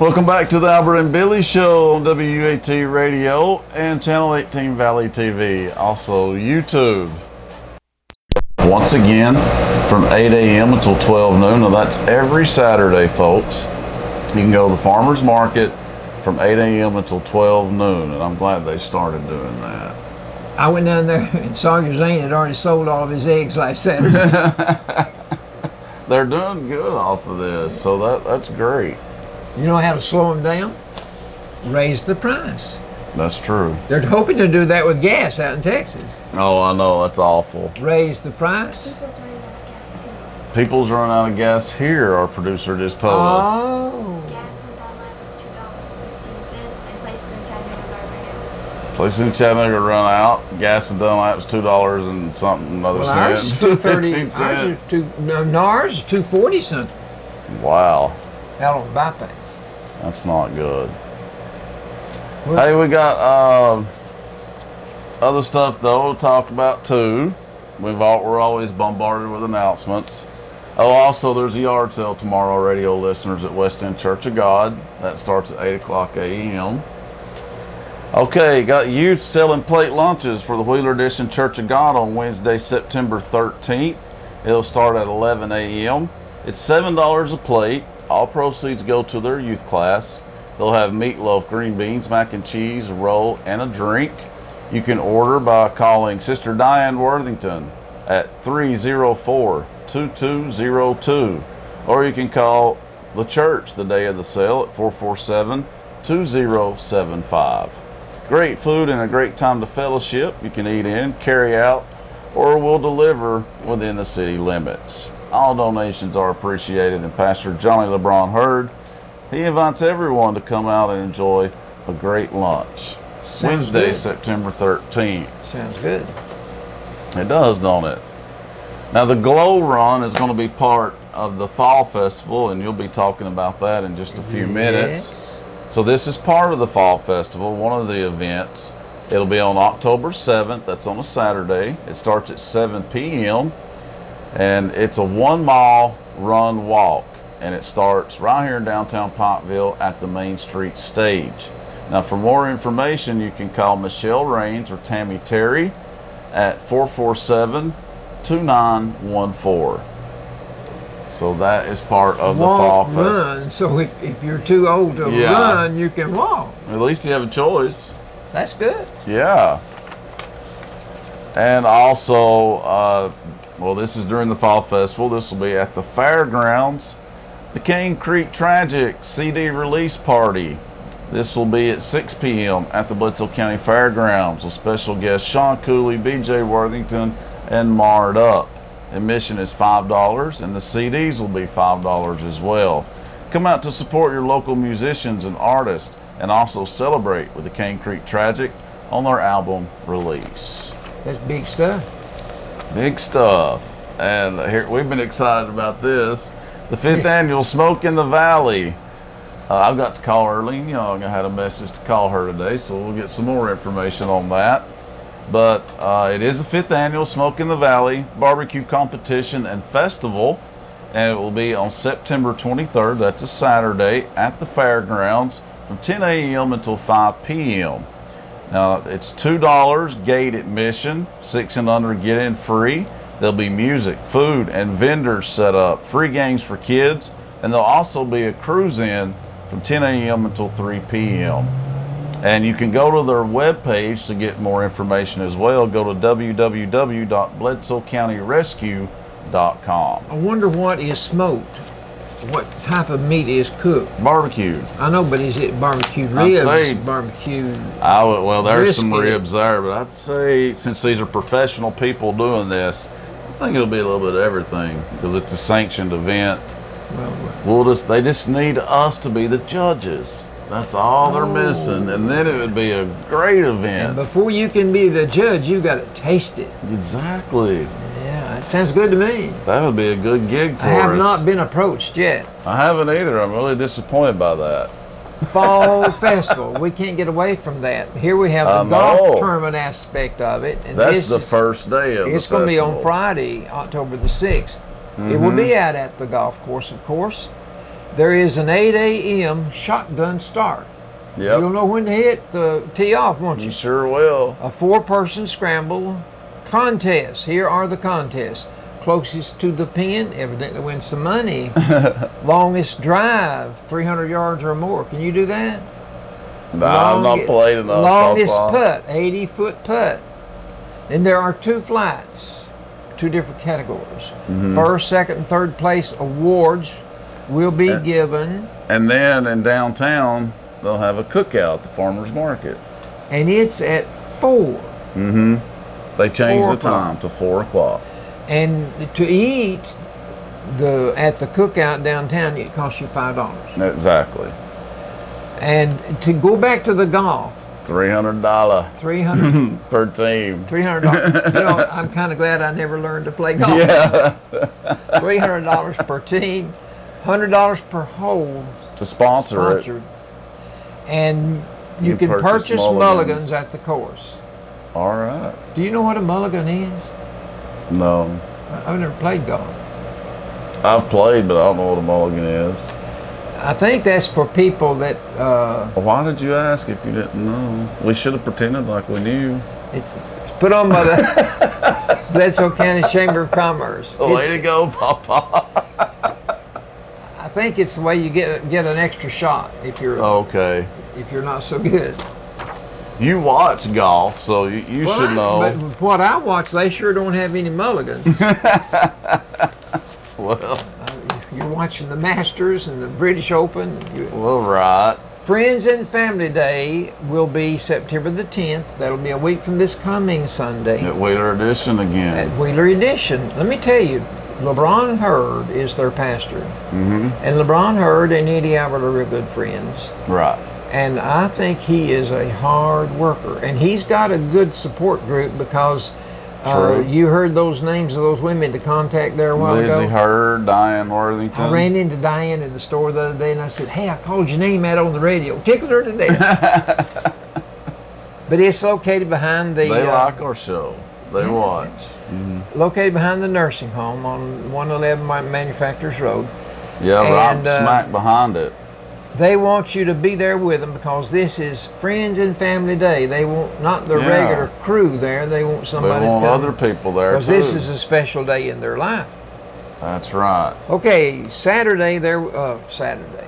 Welcome back to the Albert and Billy Show on WUAT Radio and Channel 18 Valley TV, also YouTube. Once again, from 8 a.m. until 12 noon. Now that's every Saturday, folks. You can go to the farmer's market from 8 a.m. until 12 noon, and I'm glad they started doing that. I went down there and Sawyer Zane had already sold all of his eggs last Saturday. They're doing good off of this, so that's great. You know how to slow them down? Raise the price. That's true. They're hoping to do that with gas out in Texas. Oh, I know, that's awful. Raise the price. People's running out of gas here, our producer just told us. Oh. Gas in Dunlap was $2.15, and places in Chattanooga are right now. Places in Chattanooga run out. Gas in Dunlap's $2 and something other Ours is cents. 2.30. Ours is ours is 2.40 something. Wow. Out on bypass. That's not good. Well, Hey, we got other stuff though to talk about too. We're always bombarded with announcements. Oh, also there's a yard sale tomorrow, radio listeners, at West End Church of God. That starts at 8 o'clock a.m. Okay, got youth selling plate lunches for the Wheeler Edition Church of God on Wednesday, September 13th. It'll start at 11 a.m. It's $7 a plate. All proceeds go to their youth class. They'll have meatloaf, green beans, mac and cheese, a roll, and a drink. You can order by calling Sister Diane Worthington at 304-2202. Or you can call the church the day of the sale at 447-2075. Great food and a great time to fellowship. You can eat in, carry out, or we'll deliver within the city limits. All donations are appreciated, and Pastor Johnny LeBron Hurd, he invites everyone to come out and enjoy a great lunch. Wednesday, good. September 13th. Sounds good. It does, don't it? Now the Glow Run is going to be part of the Fall Festival, and you'll be talking about that in just a few minutes. So this is part of the Fall Festival, one of the events. It'll be on October 7th. That's on a Saturday. It starts at 7 p.m. and it's a 1 mile run walk, and it starts right here in downtown Pikeville at the Main Street stage. Now for more information, you can call Michelle Raines or Tammy Terry at 447-2914. So that is part of the Fall Festival. Run. So if you're too old to run, you can walk. At least you have a choice. That's good. Yeah. And also, well, this is during the Fall Festival. This will be at the fairgrounds. The Cane Creek Tragic CD release party. This will be at 6 p.m. at the Bledsoe County Fairgrounds with special guests Sean Cooley, B.J. Worthington, and Marred Up. Admission is $5, and the CDs will be $5 as well. Come out to support your local musicians and artists, and also celebrate with the Cane Creek Tragic on their album release. That's big stuff. Big stuff. And here we've been excited about this. The 5th annual Smoke in the Valley. I've got to call Earlene Young. I had a message to call her today, so we'll get some more information on that. But it is the 5th annual Smoke in the Valley barbecue competition and festival, and it will be on September 23rd. That's a Saturday at the fairgrounds from 10 a.m. until 5 p.m. Now it's $2 gate admission, 6 and under get in free. There'll be music, food, and vendors set up, free games for kids, and there'll also be a cruise in from 10 a.m. until 3 p.m. And you can go to their webpage to get more information as well. Go to www.bledsoecountyrescue.com. I wonder what is smoked. What type of meat is cooked? Barbecued. I know, but is it barbecued ribs? Barbecued. Well, there's some brisket. ribs there, but I'd say since these are professional people doing this, I think it'll be a little bit of everything because it's a sanctioned event. They just need us to be the judges. That's all they're missing, and then it would be a great event. And before you can be the judge, you got to taste it. Exactly. Yeah, it sounds good to me. That would be a good gig for us. I have not been approached yet. I haven't either. I'm really disappointed by that. Fall Festival. We can't get away from that. Here we have the golf tournament aspect of it. And that's the first day of the festival. It's going to be on Friday, October the 6th. It will be out at the golf course, of course. There is an 8 a.m. shotgun start. Yep. You'll know when to hit the tee off, won't you? You sure will. A 4-person scramble contest. Here are the contests. Closest to the pin evidently wins some money. Longest drive, 300 yards or more. Can you do that? No, I've not played enough. Longest putt, 80-foot putt. And there are 2 flights, 2 different categories. First, second, and third place awards will be given. And then in downtown, they'll have a cookout at the farmer's market. And it's at 4. They changed the time to 4 o'clock. And to eat at the cookout downtown, it costs you $5. Exactly. And to go back to the golf, $300 $300 per team. $300. You know, I'm kind of glad I never learned to play golf. Yeah. $300 per team, $100 per hole. To sponsor it. And you can purchase mulligans at the course. All right. Do you know what a mulligan is? No. I've never played golf. I've played, but I don't know what a mulligan is. I think that's for people that... Why did you ask if you didn't know? We should have pretended like we knew. It's put on by the Bledsoe County Chamber of Commerce. Way to go, Papa. I think it's the way you get an extra shot if you're not so good. You watch golf, so you should know. But what I watch, they sure don't have any mulligans. Well, you're watching the Masters and the British Open. Well, right. Friends and Family Day will be September the 10th. That'll be a week from this coming Sunday. At Wheeler Edition again. At Wheeler Edition. Let me tell you, LeBron Hurd is their pastor. And LeBron Hurd and Eddie Albert are real good friends. Right. And I think he is a hard worker. And he's got a good support group because you heard those names of those women to contact there a while ago. Lizzie Hurd, Diane Worthington. I ran into Diane in the store the other day and I said, hey, I called your name out on the radio. Tickled her to death. But it's located behind the... They like our show. They watch. Located behind the nursing home on 111 Manufacturers Road. Yeah, right smack behind it. They want you to be there with them because this is Friends and Family Day. They want not the regular crew there. They want somebody. They want other people there too. Because this is a special day in their life. That's right. Okay, Saturday,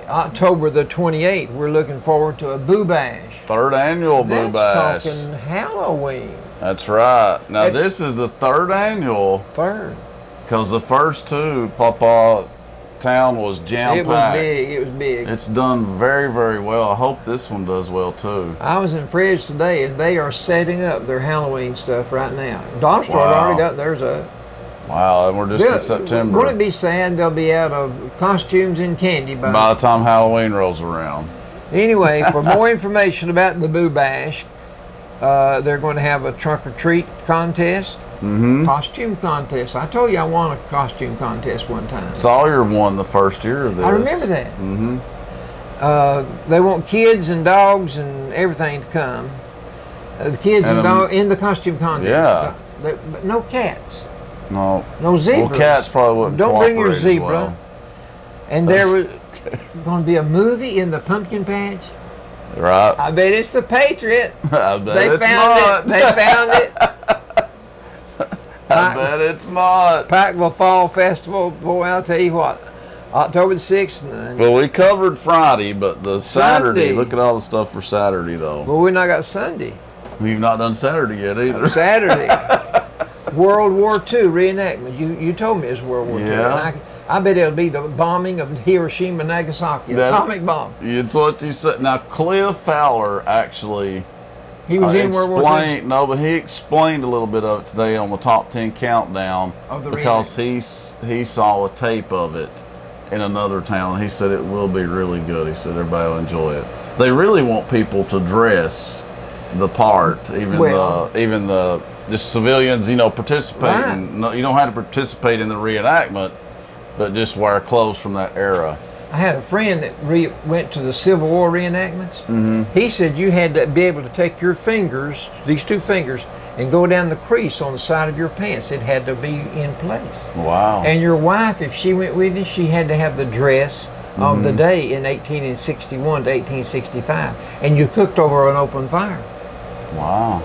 October the 28th, we're looking forward to a Boo Bash. 3rd annual Boo Bash. That's talking Halloween. That's right. Now this is the 3rd annual. 3rd. Because the first 2, Papa, town was jam-packed. It was big. It's done very, very well. I hope this one does well too. I was in Fridge today and they are setting up their Halloween stuff right now. Dollar Store already got theirs up. Wow, and we're just in September. Won't it be sad they'll be out of costumes and candy by the time Halloween rolls around? Anyway, for more information about the Boo Bash, they're going to have a trunk or treat contest. Costume contest. I told you I won a costume contest one time. Sawyer won the first year of this. I remember that. They want kids and dogs and everything to come. The kids and dogs in the costume contest. Yeah. But no cats. No. No zebras. Well, cats probably wouldn't. Don't bring your zebra. Well. And there was going to be a movie in the pumpkin patch. Right. I bet it's The Patriot. I bet they it's found not. it. They found it. I bet it's not. Pikeville Fall Festival, boy, I'll tell you what, October the 6th. Well, we covered Friday, but the Saturday, look at all the stuff for Saturday, though. Well, we not got Sunday. We've not done Saturday yet, either. Saturday. World War II reenactment. You told me it's World War II. And I bet it'll be the bombing of Hiroshima and Nagasaki, atomic bomb. It's what you said. Now, Cliff Fowler actually... He was in World War II? No, but he explained a little bit of it today on the Top 10 Countdown because he saw a tape of it in another town. He said it will be really good. He said everybody will enjoy it. They really want people to dress the part, even the just civilians, participating. No, you don't have to participate in the reenactment, but just wear clothes from that era. I had a friend that went to the Civil War reenactments. He said you had to be able to take your fingers, these 2 fingers, and go down the crease on the side of your pants. It had to be in place. Wow. And your wife, if she went with you, she had to have the dress of the day in 1861 to 1865, and you cooked over an open fire. Wow.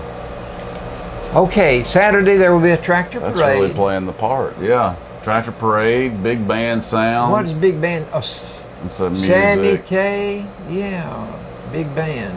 Okay, Saturday there will be a tractor That's parade. really playing the part. Yeah. Tractor parade, big band sound. What is big band? Oh, It's a music. Sammy Kaye, yeah, big band.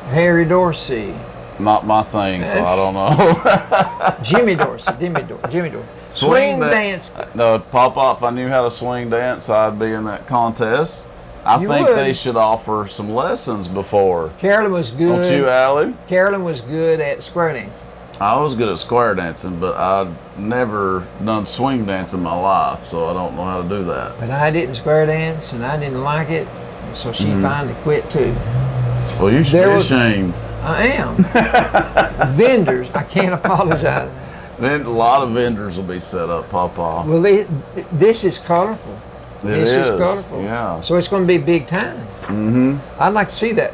Harry Dorsey. Not my thing, so I don't know. Jimmy Dorsey. Swing dance. No, Papa, if I knew how to swing dance, I'd be in that contest. I You think would. they should offer some lessons before. Carolyn was good. Don't you, Allie? Carolyn was good at square dance. I was good at square dancing, but I'd never done swing dance in my life, so I don't know how to do that. But I didn't square dance, and I didn't like it, so she finally quit too. Well, you should There be was- ashamed. I am. Vendors, I can't apologize. Then a lot of vendors will be set up, Papa. Well, this is colorful. This is colorful. Yeah. So it's going to be big time. Mm-hmm. I'd like to see that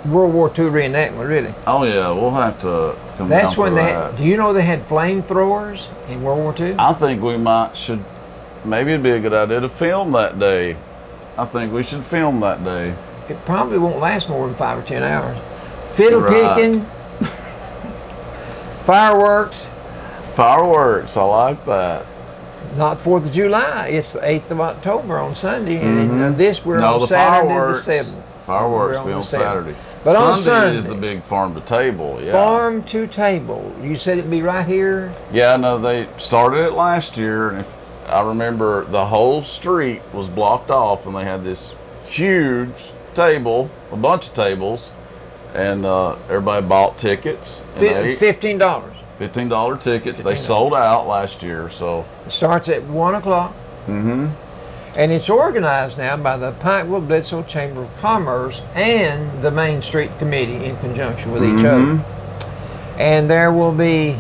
World War II reenactment, really. Oh yeah, we'll have to come down That's for when that. do you know they had flamethrowers in World War II? I think we maybe it'd be a good idea to film that day. I think we should film that day. It probably won't last more than 5 or 10 hours. Fiddle Right. picking, fireworks, Fireworks, I like that. not 4th of July. It's the 8th of October on Sunday, and we're No, on the Saturday fireworks. the 7th. Fireworks We're be on on the 7th. Saturday. But on Sunday is the Sunday- big farm to table. Yeah. Farm to table. You said it'd be right here. Yeah, no, they started it last year, and if I remember, the whole street was blocked off, and they had this huge table, a bunch of tables, and everybody bought tickets. And ate. $15. $15 tickets. They $15. sold out last year, so. It starts at 1 o'clock. Mm-hmm. And it's organized now by the Pikeville Bledsoe Chamber of Commerce and the Main Street Committee in conjunction with each other. And there will be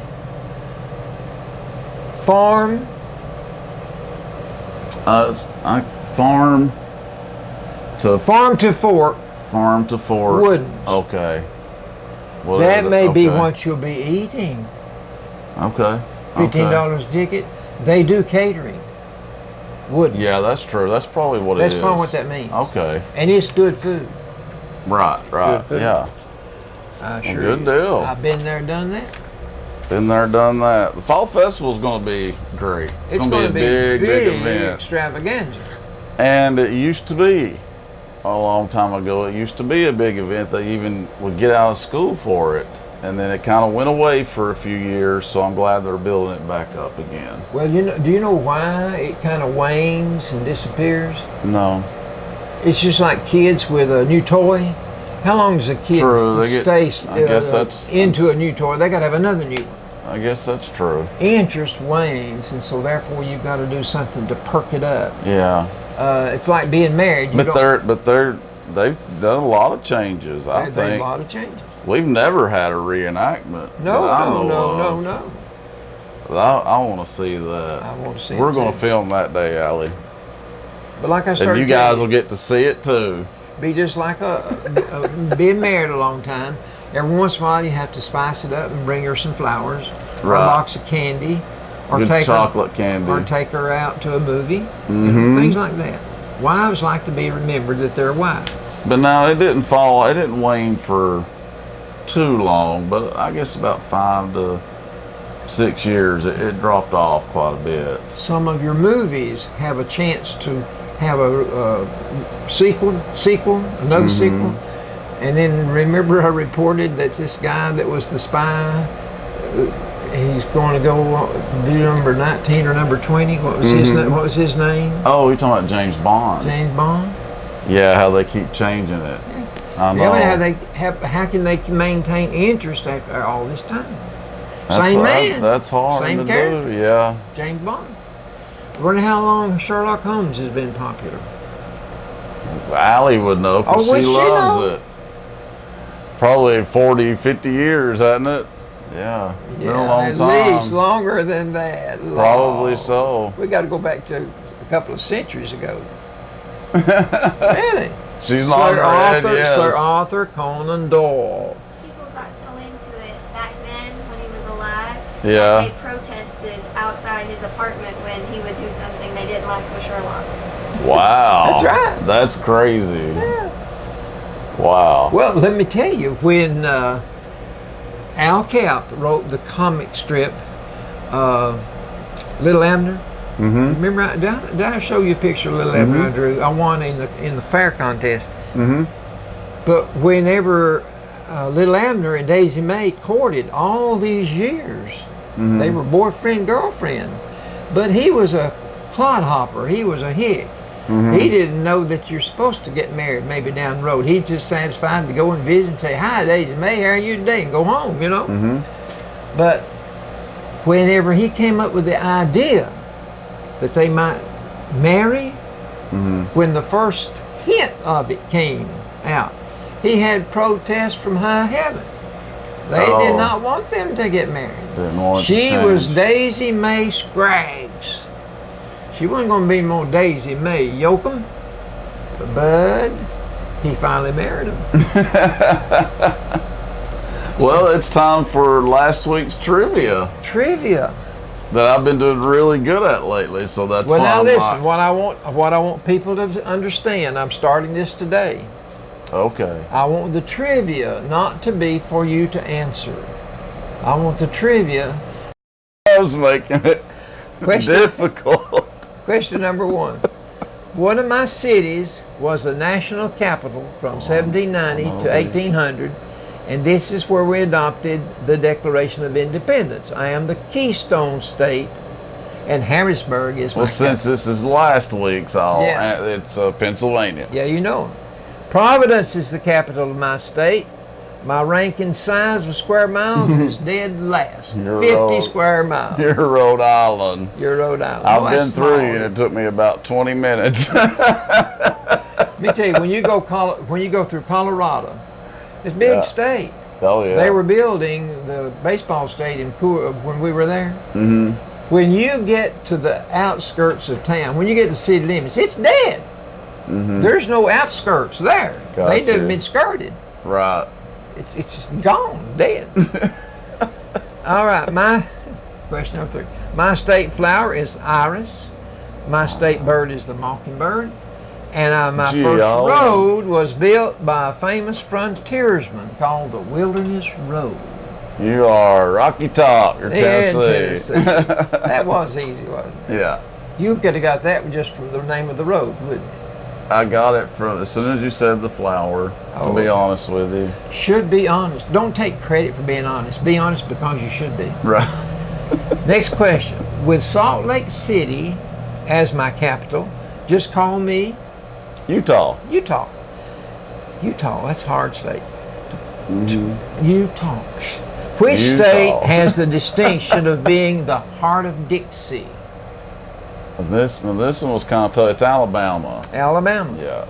farm, Farm to fork, farm to fork. wooden. Okay. That Whatever, may be okay. what you'll be eating. Okay. $15 ticket. They do catering. Wooden. Yeah, that's true. That's probably what That's it is. probably what that means. Okay. And it's good food. Right. Good food. Yeah. I assure Good you. deal. I've been there, done that. Been there, done that. The fall festival is going to be great. It's going to be a big event. extravaganza. And it used to be a long time ago. It used to be a big event. They even would get out of school for it, and then it kind of went away for a few years. So I'm glad they're building it back up again. Well, do you know why it kind of wanes and disappears? No. It's just like kids with a new toy. How long does a kid True, they stay I guess that's into a new toy? They got to have another new one. I guess that's true. Interest wanes, and so therefore you've got to do something to perk it up. Yeah. It's like being married. They've done a lot of changes. I There's think a lot of changes. we've never had a reenactment. No. I want to see that. I want to see. We're it going too. to film that day, Allie, But like I started, and you guys will get to see it too. be just like being married a long time. Every once in a while, you have to spice it up and bring her some flowers, or a Right. box of candy, or Good take chocolate candy. or take her out to a movie, Mhm. things like that. Wives like to be remembered that they're wives. But no, it didn't wane for too long, but I guess about 5 to 6 years, it dropped off quite a bit. Some of your movies have a chance to have a sequel, another sequel. And then remember I reported that this guy that was the spy, he's going to go do number 19 or number 20. What was his name? Oh, you're talking about James Bond? James Bond. Yeah, how they keep changing it. I know. Yeah, how can they maintain interest after all this time? Same man. That's hard Same to character. do. Yeah. James Bond. Wonder how long Sherlock Holmes has been popular. Allie would know because would she she loves know? it. Probably 40, 50 years, hasn't it? Yeah. Been a long at time. least longer than that. Probably Long. so. We got to go back to a couple of centuries ago. Really? She's not red, yes. Sir Arthur Conan Doyle. People got so into it back then when he was alive. Yeah. That they protested outside his apartment when he would do something they didn't like with Sherlock. Wow. That's right. That's crazy. Yeah. Wow. Well, let me tell you, when Al Cap wrote the comic strip, Little Abner. Mm-hmm. Remember, did I show you a picture of Little Abner I drew? I won in the fair contest. Mm-hmm. But whenever Little Abner and Daisy Mae courted all these years, they were boyfriend, girlfriend. But he was a clodhopper. He was a hick. He didn't know that you're supposed to get married maybe down the road. He's just satisfied to go and visit and say, "Hi, Daisy Mae, how are you today?" and go home, you know. But whenever he came up with the idea that they might marry, when the first hint of it came out, he had protests from high heaven. They did not want them to get married. Didn't want She to was change. Daisy Mae Scraggs. She wasn't going to be more Daisy Mae Yoakum. But he finally married him. Well, it's time for last week's trivia Trivia. that I've been doing really good at lately. So that's Well, why now I'm listen. like, What I want people to understand. I'm starting this today. okay. I want the trivia not to be for you to answer. I want the trivia. I was making it Question- difficult. Question number one. One of my cities was the national capital from 1790 to 1800, and this is where we adopted the Declaration of Independence. I am the Keystone State, and Harrisburg is my Well, since this is last week's, Yeah. it's Pennsylvania. Yeah, you know. Providence is the capital of my state. My rank in size of square miles is dead last. You're 50 old. square miles. You're Rhode Island. You're Rhode Island. I've Oh, been that's through small. you, and it took me about 20 minutes. Let me tell you, when you go through Colorado, it's a big Yeah. state. Oh, yeah. They were building the baseball stadium when we were there. When you get to the outskirts of town, when you get to city limits, it's dead. There's no outskirts there. They Gotcha. done been skirted. Right. It's just gone, dead. All right, my question number 3. My state flower is iris. My state bird is the mockingbird. And my Gee, first y'all. road was built by a famous frontiersman called the Wilderness Road. You are Rocky Top. You're In Tennessee. That was easy, wasn't it? Yeah. You could have got that just from the name of the road, wouldn't you? I got it from as soon as you said the flower, to be honest with you. Should be honest. Don't take credit for being honest. Be honest because you should be. Right. Next question. With Salt Lake City as my capital, just call me Utah. Utah. Utah, that's a hard state. Utah. Which Utah. state has the distinction of being the heart of Dixie? This one was kind of tough. It's Alabama. Alabama. Yeah.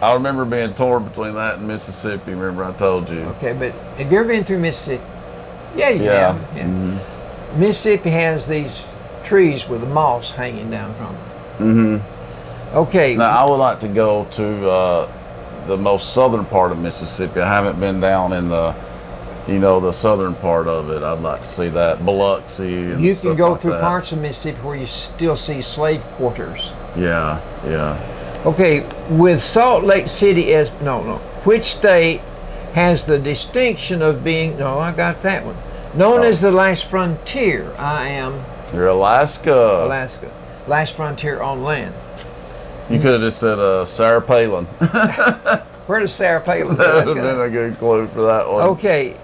I remember being torn between that and Mississippi. Remember I told you. Okay, but have you ever been through Mississippi? Yeah, you Yeah. have. Yeah. Mississippi has these trees with the moss hanging down from them. Okay. Now I would like to go to the most southern part of Mississippi. I haven't been down in the southern part of it. I'd like to see that Biloxi and You can stuff go like through that. parts of Mississippi where you still see slave quarters. Yeah, yeah. Okay, with Salt Lake City as which state has the distinction of being I got that one. Known as the last frontier. I am You're Alaska. Alaska. Last frontier on land. You could have just said Sarah Palin. Where does Sarah Palin That would go? have been a good clue for that one. Okay,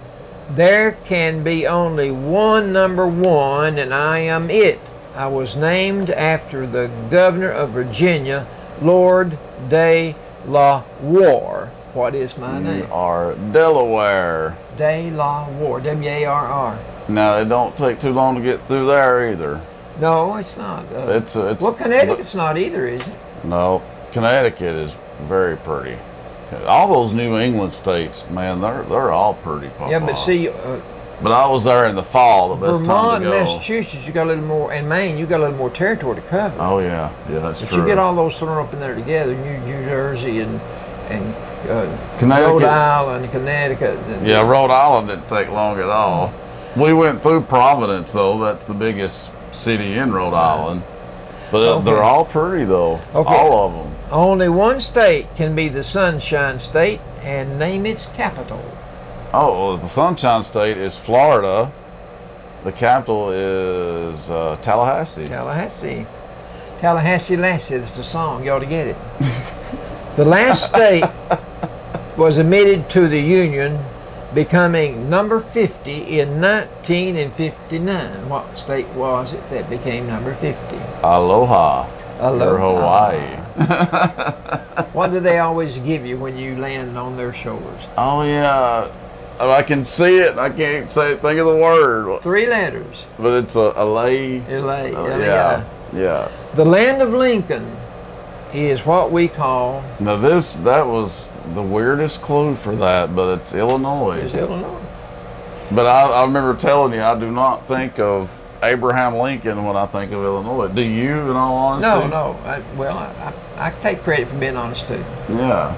there can be only one number 1, and I am it. I was named after the governor of Virginia, Lord De La Warr. What is my You name? are Delaware. De La Warr, W-A-R-R. Now it don't take too long to get through there either. No, it's not. It's Well, Connecticut's not either, is it? No, Connecticut is very pretty. All those New England states, man, they're all pretty. Yeah, but see, But I was there in the fall. The best Vermont time and to go. Massachusetts, you got a little more, and Maine, you got a little more territory to cover. Oh yeah, that's But true. you get all those thrown up in there together, New Jersey and Connecticut. Rhode Island, Connecticut. And, Yeah, Rhode Island didn't take long at all. We went through Providence though. That's the biggest city in Rhode Island. But Okay. they're all pretty though. Okay. All of them. Only one state can be the Sunshine State and name its capital. Oh, well, the Sunshine State is Florida. The capital is Tallahassee. Tallahassee. Tallahassee Lassie, that's the song. You ought to get it. The last state was admitted to the Union, becoming number 50 in 1959. What state was it that became number 50? Aloha. Aloha. Or Hawaii. What do they always give you when you land on their shores? Oh yeah. Oh, I can see it. I can't think of the word. 3 letters. But it's a lay. LA. Yeah. Yeah. The land of Lincoln is what we call Now that was the weirdest clue for that, but it's Illinois. is Illinois. But I remember telling you I do not think of Abraham Lincoln when I think of Illinois. Do you, in all honesty? No. I take credit for being honest too. Yeah.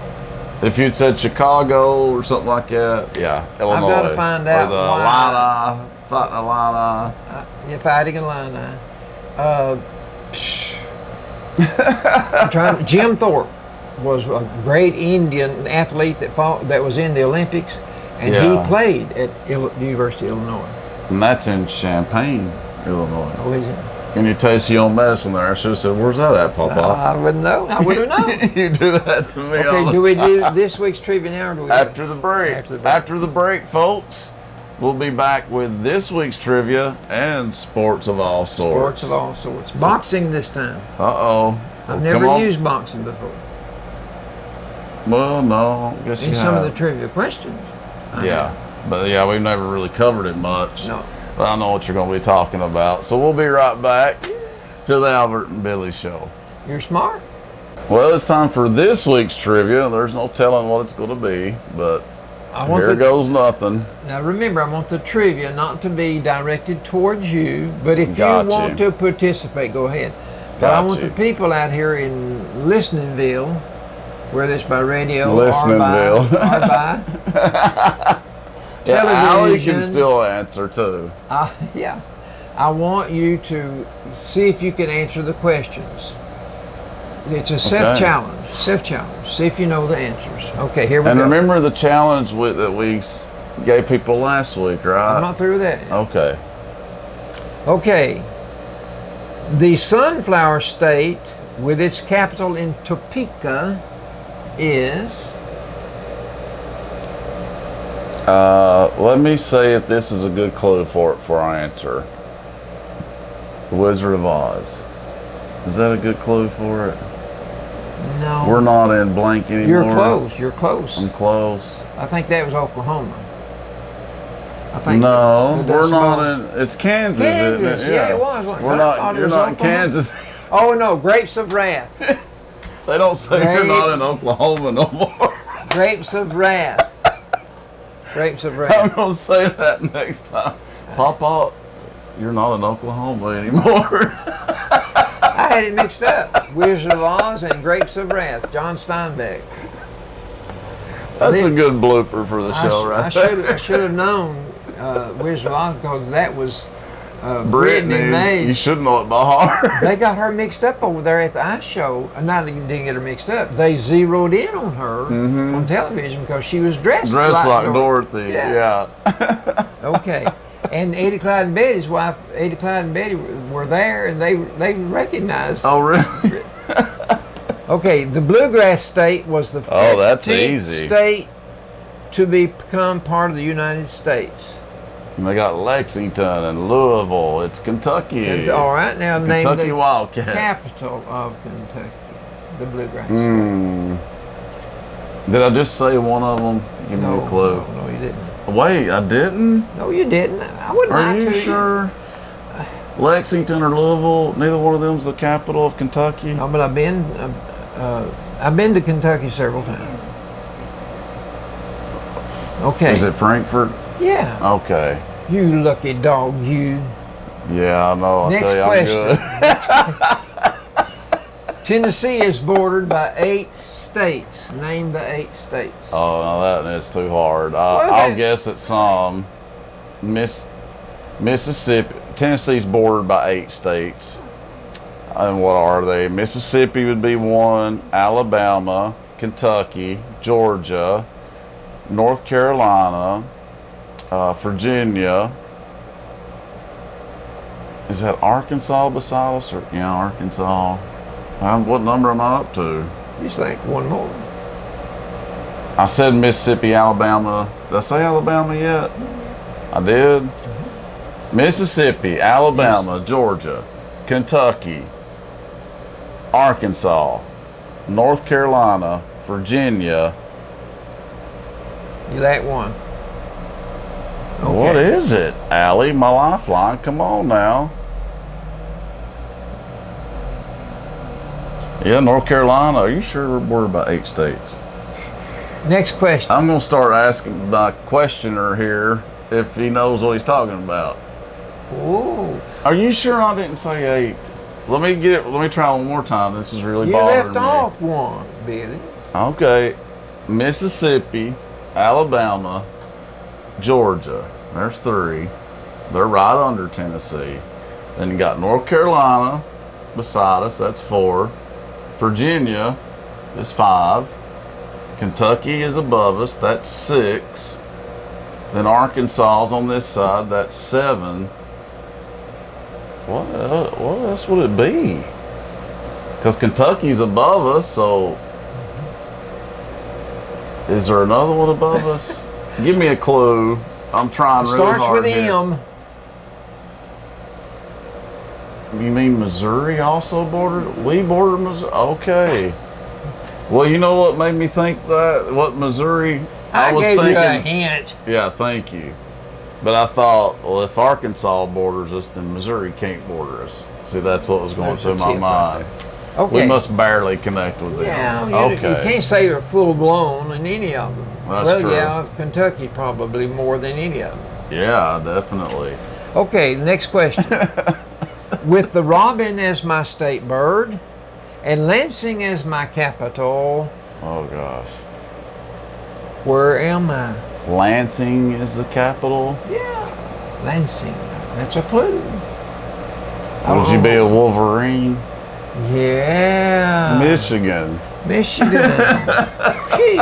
If you'd said Chicago or something like that, yeah, Illinois. I've got to find out or the why. Illini, fighting Illini. You're fighting a line Jim Thorpe was a great Indian athlete that was in the Olympics, and Yeah. he played at the University of Illinois. And that's in Champaign, Illinois. Oh, is it? And you taste your own medicine there. I should have said, where's that at, Papa? I wouldn't know. I would have known. You do that to me all Okay, the do we time. do this week's trivia now, or do we? After the break. After the break. Folks, we'll be back with this week's trivia and sports of all sorts. Sports of all sorts. Boxing this time. Uh-oh. I've Well, never come on. used boxing before. Well, no, I guess you In some of have. the trivia questions. Yeah, but yeah, we've never really covered it much. No. But I know what you're going to be talking about. So we'll be right back to the Albert and Billy Show. You're smart. Well, it's time for this week's trivia. There's no telling what it's going to be, but here goes nothing. Now remember, I want the trivia not to be directed towards you, but if Got you want you. to participate, go ahead. But I Got want you. the people out here in Listeningville, whether it's by radio Listeningville. or by Yeah, Allie can television. still answer too. Yeah. I want you to see if you can answer the questions. It's a self-challenge. Self-challenge. See if you know the answers. Okay, here we And go. remember the challenge that we gave people last week, right? I'm not through with that. Okay. Okay. The Sunflower State, with its capital in Topeka, is... Let me say if this is a good clue for our answer. The Wizard of Oz. Is that a good clue for it? No. We're not in blank anymore. You're close. You're close. I'm close. I think that was Oklahoma. I think No, that's we're not wrong. in. It's Kansas, isn't Kansas. it? Yeah, it was. But We're I not. thought it You're was not in Oklahoma. Kansas. Oh no, Grapes of Wrath. They don't say you're Grape- not in Oklahoma no more. Grapes of Wrath. Grapes of I'm Wrath. gonna say that next time. Papa, you're not in Oklahoma anymore. I had it mixed up. Wizard of Oz and Grapes of Wrath. John Steinbeck. That's a good blooper for the show, I right there. should have known Wizard of Oz because that was Brittany Brittany, May. you should know it by heart. They got her mixed up over there at the ice show. Not they didn't get her mixed up. They zeroed in on her on television because she was dressed like Dorothy. Yeah. Okay. And Eddie Clyde and Betty's wife, Eddie Clyde and Betty were there, and they recognized. Oh, really? Okay, the Bluegrass State was the Oh, that's 15th easy. state to become part of the United States. And they got Lexington and Louisville. It's Kentucky. And, all right, now name Kentucky the Wildcats. capital of Kentucky, the Bluegrass Hmm. Did I just say one of them? Give me a clue. No, you didn't. Wait, I didn't? No, you didn't. I wouldn't lie Are you to sure? Lexington or Louisville, neither one of them's the capital of Kentucky? No, but I've been to Kentucky several times. Okay. Is it Frankfurt? Yeah. Okay. You lucky dog, you. Yeah, I know. I'll Next tell you, question. I'm good. Tennessee is bordered by 8 states. Name the 8 states. Oh, no, that is too hard. Well, I'll then- guess it's some. Mississippi, Tennessee's bordered by 8 states. And what are they? Mississippi would be 1, Alabama, Kentucky, Georgia, North Carolina, Virginia. Is that Arkansas beside us? Or, yeah, Arkansas. What number am I up to? Just like one more. I said Mississippi, Alabama. Did I say Alabama yet? I did. Mississippi, Alabama, Georgia, Kentucky, Arkansas, North Carolina, Virginia. You lack one. Okay. What is it, Allie? My lifeline. Come on now. Yeah, North Carolina. Are you sure we're bordered by 8 states? Next question. I'm gonna start asking my questioner here if he knows what he's talking about. Ooh. Are you sure I didn't say 8? Let me try one more time. This is really You bothering left me. off one, Billy. Okay. Mississippi, Alabama, Georgia. There's 3. They're right under Tennessee. Then you got North Carolina beside us. That's 4. Virginia is 5. Kentucky is above us. That's 6. Then Arkansas is on this side. That's 7. What else would it be? Because Kentucky's above us, so is there another one above us? Give me a clue. I'm trying really Starts hard with here. M. You mean Missouri also bordered? We border Missouri? Okay. Well, you know what made me think that? What Missouri? I was gave thinking. you a hint. Yeah, thank you. But I thought, well, if Arkansas borders us, then Missouri can't border us. See, that's what was going There's through a my tip mind. Okay. We must barely connect with them. Yeah, you Okay. can't say they're full blown in any of them. That's well, true. yeah, Kentucky probably more than any of them. Yeah, definitely. Okay, next question. With the robin as my state bird and Lansing as my capital, Oh gosh. where am I? Lansing is the capital. Yeah, Lansing. That's a clue. Would you be a Wolverine? Yeah. Michigan. Michigan. Gee.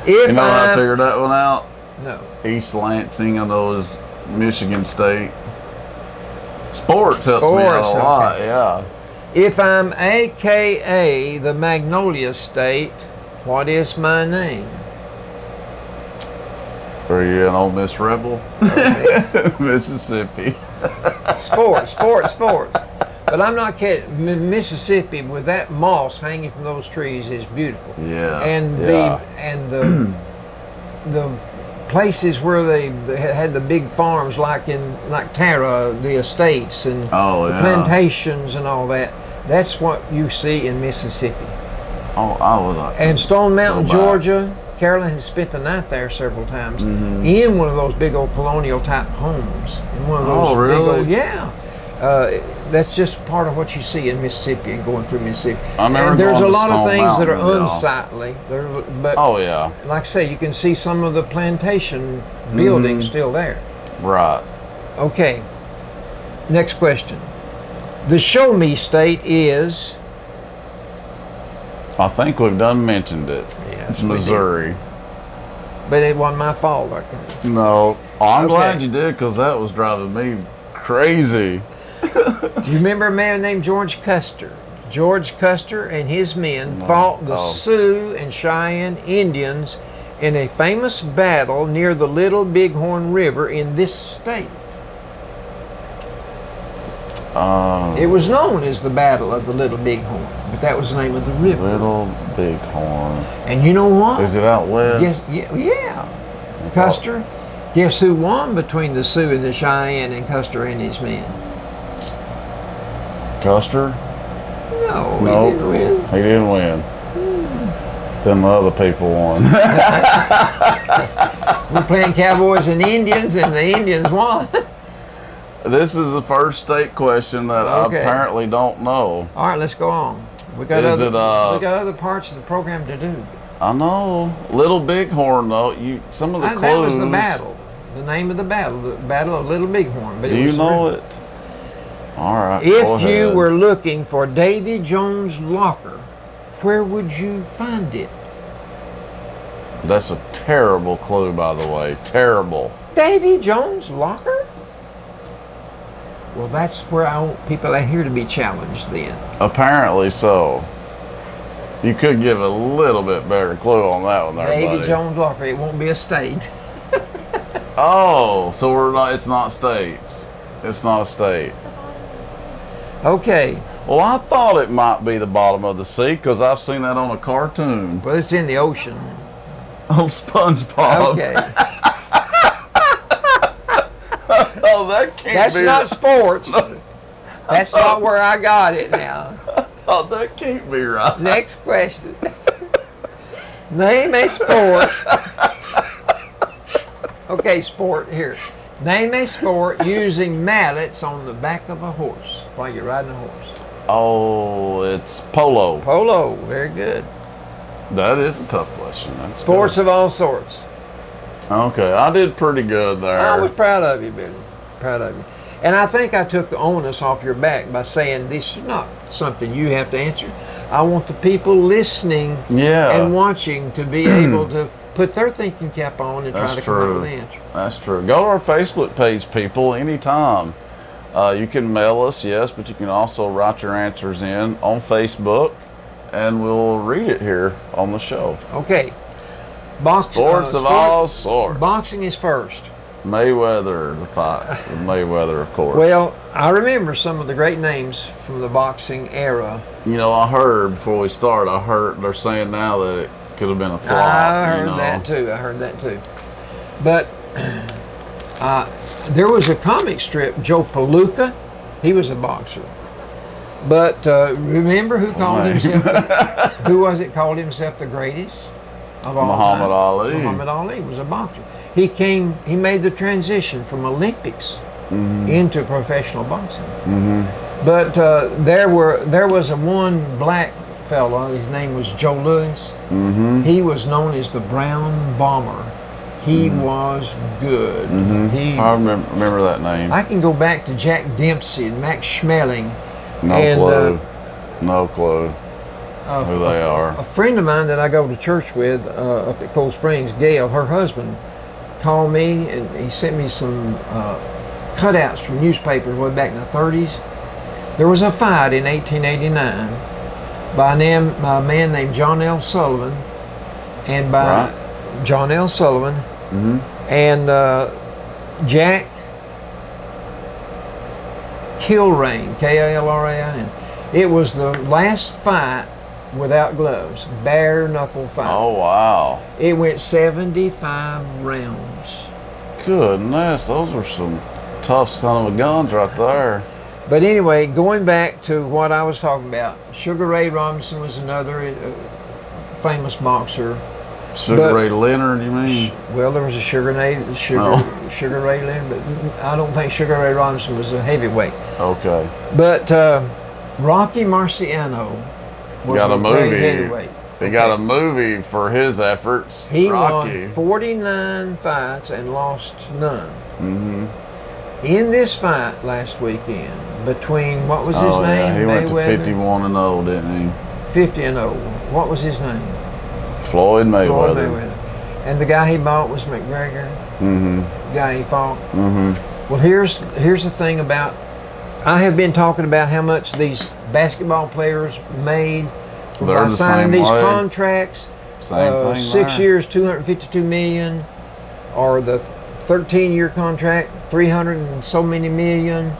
If You know how I I'm- figured that one out? No. East Lansing, I know, is Michigan State. Sports helps me out a Sports, lot, okay. yeah. If I'm AKA the Magnolia State, what is my name? Are you an Ole Miss Rebel? Mississippi. Sports. But I'm not kidding. Mississippi, with that moss hanging from those trees, is beautiful. Yeah. And yeah. the places where they had the big farms, like Tara, the estates and Oh, the yeah. plantations and all that. That's what you see in Mississippi. Oh, I would like to And Stone Mountain, go back. Georgia. Carolyn has spent the night there several times Mhm. in one of those big old colonial type homes. In one of those Oh, really? big old, yeah. That's just part of what you see in Mississippi and going through Mississippi. I remember And there's going a to lot of Stone things that are Mountain, yeah. unsightly. But Oh, yeah. like I say, you can see some of the plantation buildings Mhm. still there. Right. Okay. Next question. The show me state is. I think we've done mentioned it. Yes, It's we did. Missouri. But it wasn't my fault. I can. No. Oh, I'm Okay. glad you did, because that was driving me crazy. Do you remember a man named George Custer? George Custer and his men fought the Oh. Sioux and Cheyenne Indians in a famous battle near the Little Bighorn River in this state. It was known as the Battle of the Little Bighorn, but that was the name of the river. Little Bighorn. And you know what? Is it out west? Guess, yeah. Custer. Guess who won between the Sioux and the Cheyenne and Custer and his men? Custer? No, No, he didn't win. he didn't win. Them other people won. We're playing Cowboys and Indians, and the Indians won. This is the first state question that Okay. I apparently don't know. All right, let's go on. We got Is other, it, we got other parts of the program to do. I know. Little Bighorn, though. Some of the clues. That was the battle. the name of the Battle of Little Bighorn. But Do you know it? All right. Go If you ahead. were looking for Davy Jones' locker, where would you find it? That's a terrible clue, by the way. Terrible. Davy Jones' locker? Well, that's where I want people out here to be challenged then. Apparently so. You could give a little bit better clue on that one there, Davy buddy. Jones' locker. It won't be a state. Oh, so we're not. It's not states. It's not a state. The bottom of the sea. Okay. Well, I thought it might be the bottom of the sea because I've seen that on a cartoon. Well, it's in the ocean. On SpongeBob. Okay. Oh, that can't That's be. not sports. That's not where I got it now. Oh, that can't be right. Next question. Name a sport. Okay, sport here. Name a sport using mallets on the back of a horse while you're riding a horse. Oh, it's polo. Polo, very good. That is a tough question. That's Sports good. of all sorts. Okay, I did pretty good there. I was proud of you, Billy. Proud of you. And I think I took the onus off your back by saying this is not something you have to answer. I want the people listening Yeah. and watching to be able to put their thinking cap on and try That's to come up true. with an answer. That's true. Go to our Facebook page, people, anytime. You can mail us, yes, but you can also write your answers in on Facebook, and we'll read it here on the show. Okay. Sports of all sorts. Boxing is first. Mayweather, the fight with Mayweather, of course. Well, I remember some of the great names from the boxing era. You know, I heard before we start, I heard they're saying now that it could have been a flop. I heard you know. that too. I heard that too. But there was a comic strip, Joe Palooka. He was a boxer. But remember who called Right. himself? Who was it called himself the greatest of all Muhammad time? Ali. Muhammad Ali was a boxer. He made the transition from Olympics into professional boxing. But there was a one black fella. His name was Joe Louis. He was known as the Brown Bomber. He was good. I remember that name. I can go back to Jack Dempsey and Max Schmeling. No and, clue. No clue who they are. A friend of mine that I go to church with up at Cold Springs, Gail, her husband, called me and he sent me some cutouts from newspapers way back in the 30s. There was a fight in 1889 by a man named John L. Sullivan and by John L. Sullivan and Jack Kilrain, K-A-L-R-A-I-N. It was the last fight without gloves, bare knuckle fight. Oh, wow. It went 75 rounds. Goodness, those were some tough son of a guns right there. But anyway, going back to what I was talking about, Sugar Ray Robinson was another famous boxer. Sugar Ray Leonard, you mean? Well, there was a Sugar Ray Leonard, but I don't think Sugar Ray Robinson was a heavyweight. Okay. But Rocky Marciano was Got a great movie. heavyweight. They got a movie for his efforts. He Rocky. won 49 fights and lost none. In this fight last weekend between, what was his name? Yeah, he went to Mayweather? 51-0, didn't he? 50-0. What was his name? Floyd Mayweather. Floyd Mayweather. And the guy he bought was McGregor. The guy he fought. Well, here's the thing about, I have been talking about how much these basketball players made They're by the signing same these way. contracts. Same thing 6 there. years, 252 million, or the 13-year contract, 300 and so many million.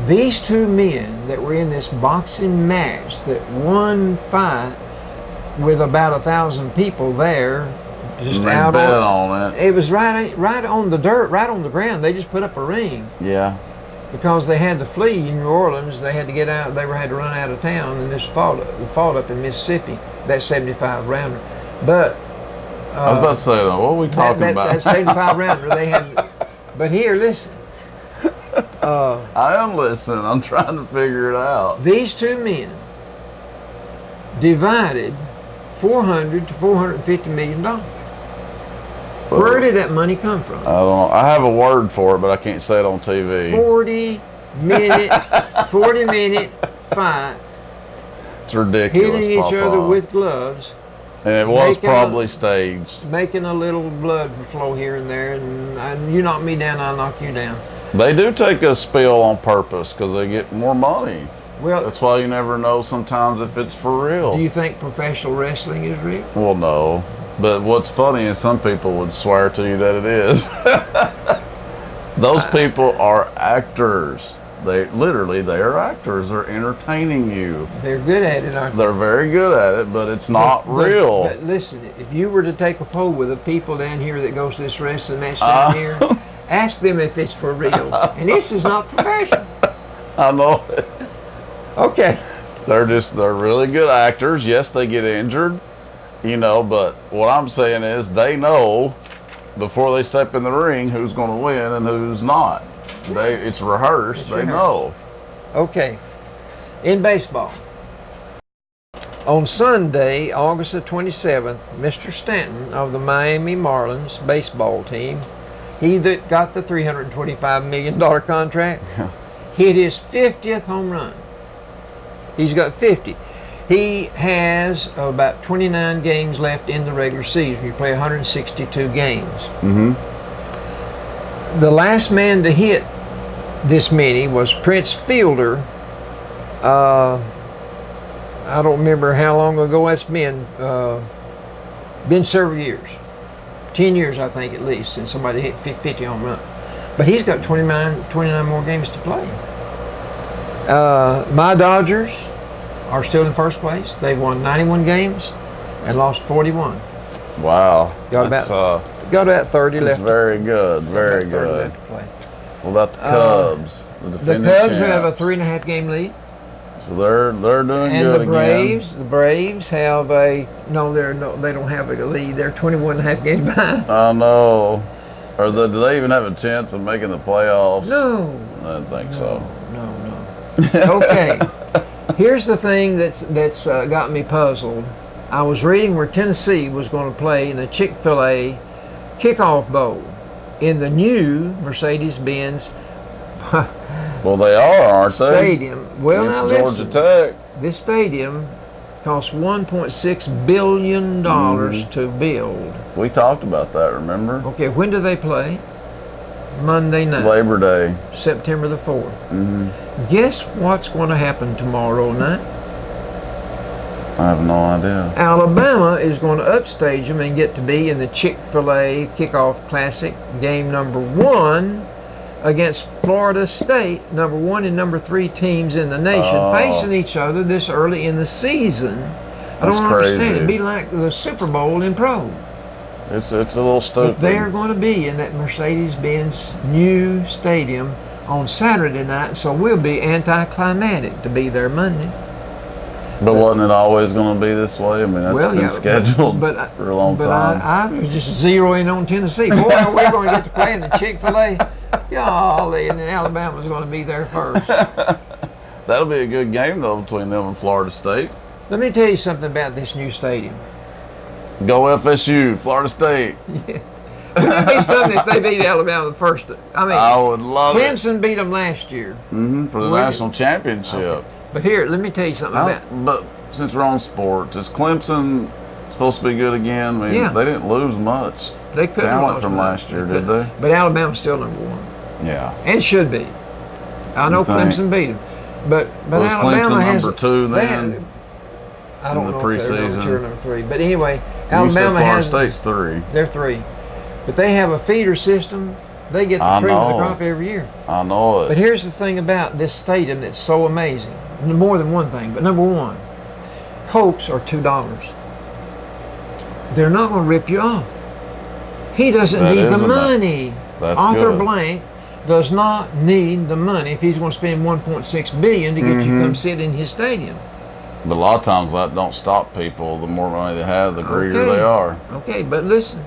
These two men that were in this boxing match, that one fight with about 1,000 people there, just They out bet on. on it. It was right on the dirt, right on the ground. They just put up a ring Yeah. because they had to flee in New Orleans. They had to get out. They had to run out of town, and this fought up in Mississippi. That 75 rounder, but. I was about to say, what are we talking about? That 75 rounder they had. But here, listen. I am listening. I'm trying to figure it out. These two men divided $400 to $450 million. Where did that money come from? I don't know. I have a word for it, but I can't say it on TV. 40-minute fight. It's ridiculous. Hitting each other with gloves. And it was probably staged. Making a little blood flow here and there, and you knock me down, I knock you down. They do take a spill on purpose because they get more money. Well, that's why you never know sometimes if it's for real. Do you think professional wrestling is real? Well, no. But what's funny is some people would swear to you that it is. Those people are actors. They are actors. They're entertaining you. They're good at it, aren't they? They're very good at it, but it's not real. But listen, if you were to take a poll with the people down here that goes to this wrestling match down here, ask them if it's for real. And this is not professional. I know it. Okay. They're really good actors. Yes, they get injured, but what I'm saying is they know before they step in the ring who's going to win and who's not. It's rehearsed. They know. Okay. In baseball, on Sunday, August the 27th, Mr. Stanton of the Miami Marlins baseball team, he that got the $325 million contract, hit his 50th home run. He's got 50. He has about 29 games left in the regular season. You play 162 games. Mm-hmm. The last man to hit this many was Prince Fielder. I don't remember how long ago that's been. Been several years. 10 years, I think, at least, since somebody hit 50 home run. But he's got 29 more games to play. My Dodgers are still in first place. They've won 91 games and lost 41. Wow. Got about 30 left. That's very good. Very good. Left to play. What about the Cubs? The Cubs have a 3.5 game lead. So they're doing good again. The Braves have they don't have a lead. They're 21.5 games behind. I know. Do they even have a chance of making the playoffs? No. I don't think so. No. Okay. Here's the thing that's got me puzzled. I was reading where Tennessee was going to play in the Chick-fil-A kickoff bowl in the new Mercedes-Benz. Well, they aren't they? Stadium. Well, it's now Georgia Tech. This stadium cost $1.6 billion to build. We talked about that, remember? Okay, when do they play? Monday night. Labor Day. September the 4th. Mm-hmm. Guess what's going to happen tomorrow night? I have no idea. Alabama is going to upstage them and get to be in the Chick-fil-A Kickoff Classic, game number 1 against Florida State, number 1 and number 3 teams in the nation, facing each other this early in the season. I don't understand. It'd be like the Super Bowl in pro. It's a little stupid. But they're going to be in that Mercedes-Benz new stadium on Saturday night, so we'll be anticlimactic to be there Monday. But wasn't it always going to be this way? I mean, that's been scheduled for a long time. I was just zeroing on Tennessee. Boy, we're going to get to play in the Chick-fil-A. Golly, and then Alabama's going to be there first. That'll be a good game, though, between them and Florida State. Let me tell you something about this new stadium. Go FSU, Florida State. Yeah. Wouldn't it be something if they beat Alabama the first? I would love Clemson beat them last year. For the national championship. Okay. But here, let me tell you something But since we're on sports, is Clemson supposed to be good again? I mean, they didn't lose much. They couldn't talent from last year, did they? But Alabama's still number 1. Yeah. And should be. I know Clemson beat them. But was Alabama Clemson has number 2 then? I don't know preseason. if they're number 2 or number 3. But anyway, Alabama has Florida State's 3. They're 3. But they have a feeder system. They get the cream of the crop every year. I know it. But here's the thing about this stadium that's so amazing. More than one thing, but number 1, Cokes are $2. They're not going to rip you off. He doesn't need the money. Arthur Blank does not need the money if he's going to spend $1.6 billion to get you to come sit in his stadium. But a lot of times that don't stop people. The more money they have, the greedier they are. Okay, but listen.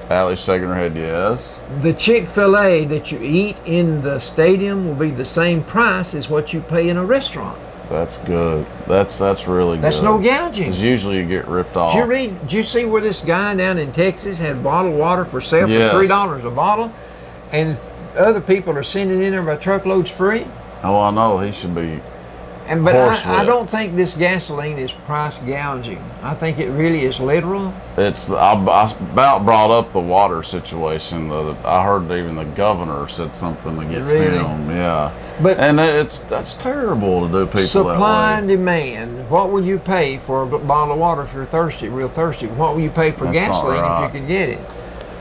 Allie's shaking her head, yes. The Chick-fil-A that you eat in the stadium will be the same price as what you pay in a restaurant. That's good. That's really good. That's no gouging. 'Cause usually you get ripped off. Did you see where this guy down in Texas had bottled water for sale Yes. for $3 a bottle, and other people are sending in there by truckloads free? Oh, I know. He should be. But I Horsewhip. don't think this gasoline is price gouging. I think it really is literal. I about brought up the water situation. I heard even the governor said something against Really? him. Yeah. But And that's terrible to do people supply and that way. demand. What will you pay for a bottle of water if you're thirsty, real thirsty? What will you pay for That's not gasoline right. if you could get it?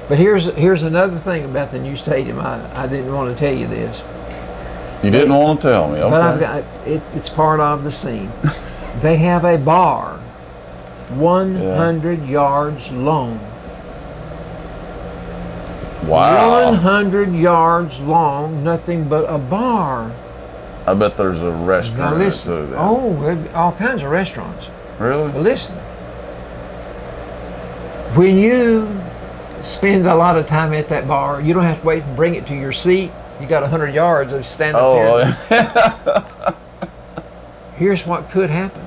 But here's another thing about the new stadium. I didn't want to tell you this, You didn't want to tell me. Okay. but I've got it's part of the scene. They have a bar 100 yards long. Wow. 100 yards long, nothing but a bar. I bet there's a Now restaurant in it listen, too. Then. oh, there are all kinds of restaurants. Really? But listen, when you spend a lot of time at that bar, you don't have to wait and bring it to your seat. You got 100 yards of stand up Oh, there. Here's what could happen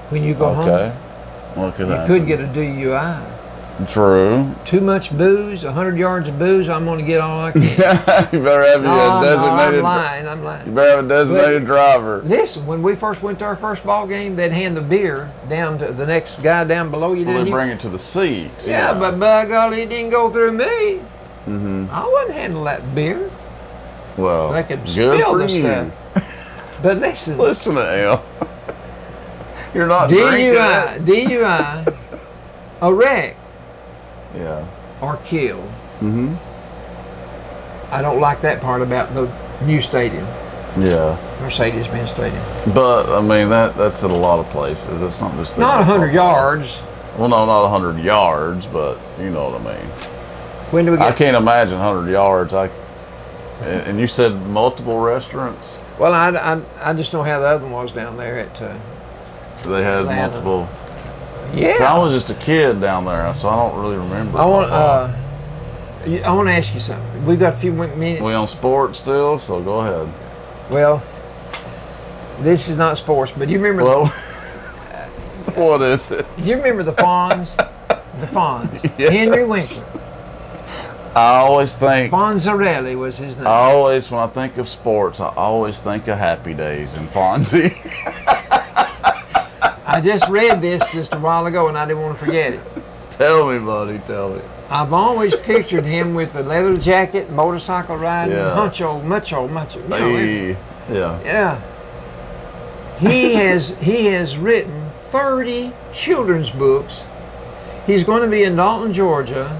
when you go home. okay. What could You happen? could get a DUI. True. Too much booze, 100 yards of booze, I'm going to get all I can. You better have No, your I'm designated. lying. You better have a designated driver. Listen, when we first went to our first ball game, they'd hand the beer down to the next guy down below you. Well, didn't they you? bring it to the seats. Yeah, but by golly, it didn't go through me. Mm-hmm. I wouldn't handle that beer. Well, They could good spill for the you. stuff. But listen, Listen to him. You're not drinking it. DUI, a wreck, Yeah. or killed. Mm-hmm. I don't like that part about the new stadium, Yeah. Mercedes-Benz Stadium. But I mean that's in a lot of places. It's not just Not 100 yards. Well, no, not 100 yards, but you know what I mean. When do we I get? can't imagine 100 yards. And you said multiple restaurants. Well, I just know how the other one was down there at. They had Atlanta. multiple. Yeah. So I was just a kid down there, so I don't really remember. I want to ask you something. We've got a few more minutes. We on sports still, so go ahead. Well, this is not sports, but do you remember? Well, what is it? Do you remember the Fonz? The Fonz. Yes. Henry Winkler. I always think. Fonzarelli was his name. When I think of sports, I always think of Happy Days and Fonzie. I just read this just a while ago, and I didn't want to forget it. Tell me, buddy, tell me. I've always pictured him with a leather jacket, motorcycle riding, Yeah. macho. You know, Hey, yeah. yeah. He has written 30 children's books. He's going to be in Dalton, Georgia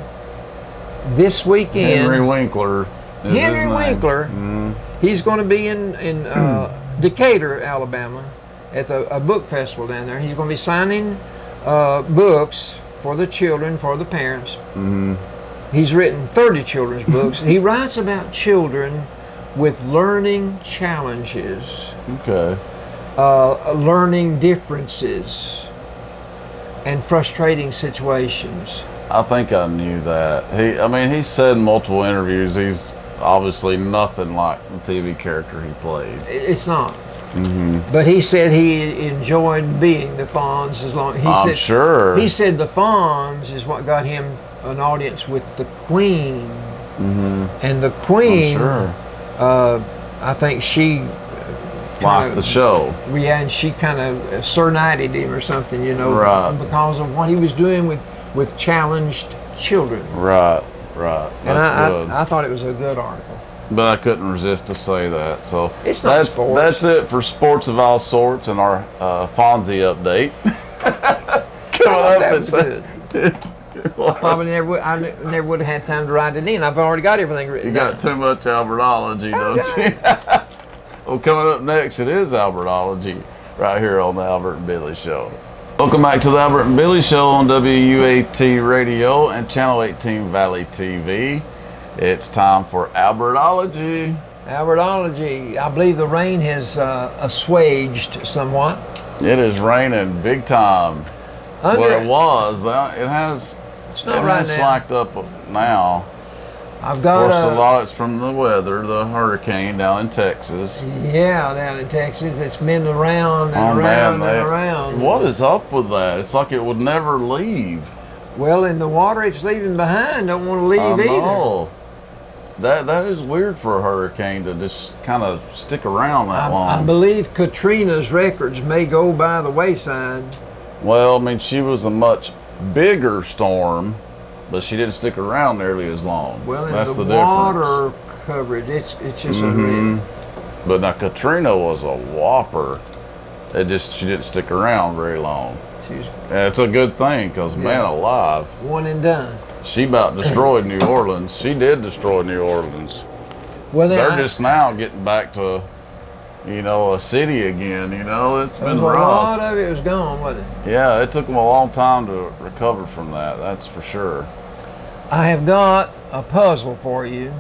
this weekend. Henry Winkler. Is his Henry name. Winkler. Mm. He's going to be in Decatur, Alabama, at a book festival down there. He's going to be signing books for the children, for the parents. Mm-hmm. He's written 30 children's books. He writes about children with learning challenges, Okay. learning differences, and frustrating situations. I think I knew that. He said in multiple interviews he's obviously nothing like the TV character he played. It's not. Mm-hmm. But he said he enjoyed being the Fonz as long. I'm sure. He said the Fonz is what got him an audience with the Queen, Mm-hmm. and the Queen. I'm sure. I think she Like the show. Yeah, and she kind of surnighted him or something, you know, Right. because of what he was doing with challenged children. Right. That's good. I thought it was a good article. But I couldn't resist to say that. So It's not sports. That's it for sports of all sorts and our Fonzie update. That was good. Probably I never would have had time to write it in. I've already got everything written You down. got too much Albertology, don't you? Well, coming up next, it is Albertology right here on the Albert and Billy Show. Welcome back to the Albert and Billy Show on WUAT Radio and Channel 18 Valley TV. It's time for Albertology. Albertology. I believe the rain has assuaged somewhat. It is raining big time. Well, it was. It has. It's not It right has now. slacked up now. I've Of got course, a lot it's from the weather, the hurricane down in Texas. yeah, down in Texas. It's been around and Oh around man, and around. what is up with that? It's like it would never leave. Well, in the water it's leaving behind don't want to leave I either. know. That is weird for a hurricane to just kind of stick around that I long. believe Katrina's records may go by the wayside. Well, I mean, she was a much bigger storm, but she didn't stick around nearly as long. Well, in That's the the water coverage, it's just a Mhm. red. But now Katrina was a whopper. She didn't stick around very long. She's And it's a good thing because man Yeah. alive, one and done. she about destroyed New Orleans. She did destroy New Orleans. Well, then They're I- just now getting back to, a city again. It's been a lot rough. of it was gone, wasn't it? Yeah, it took them a long time to recover from that. That's for sure. I have got a puzzle for you.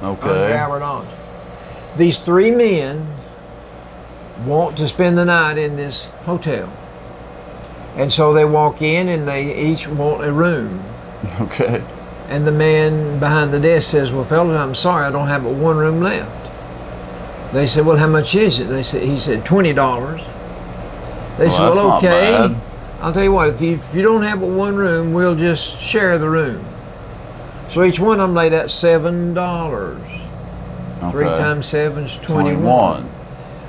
Okay. Unraveled on. These three men want to spend the night in this hotel. And so they walk in and they each want a room. Okay. And the man behind the desk says, well, fellas, I'm sorry, I don't have but one room left. They said, well, how much is it? He said, $20. They said, that's well, not okay. bad. I'll tell you what, if you don't have but one room, we'll just share the room. So each one of them laid out $7. Okay. 3 times 7 is 21.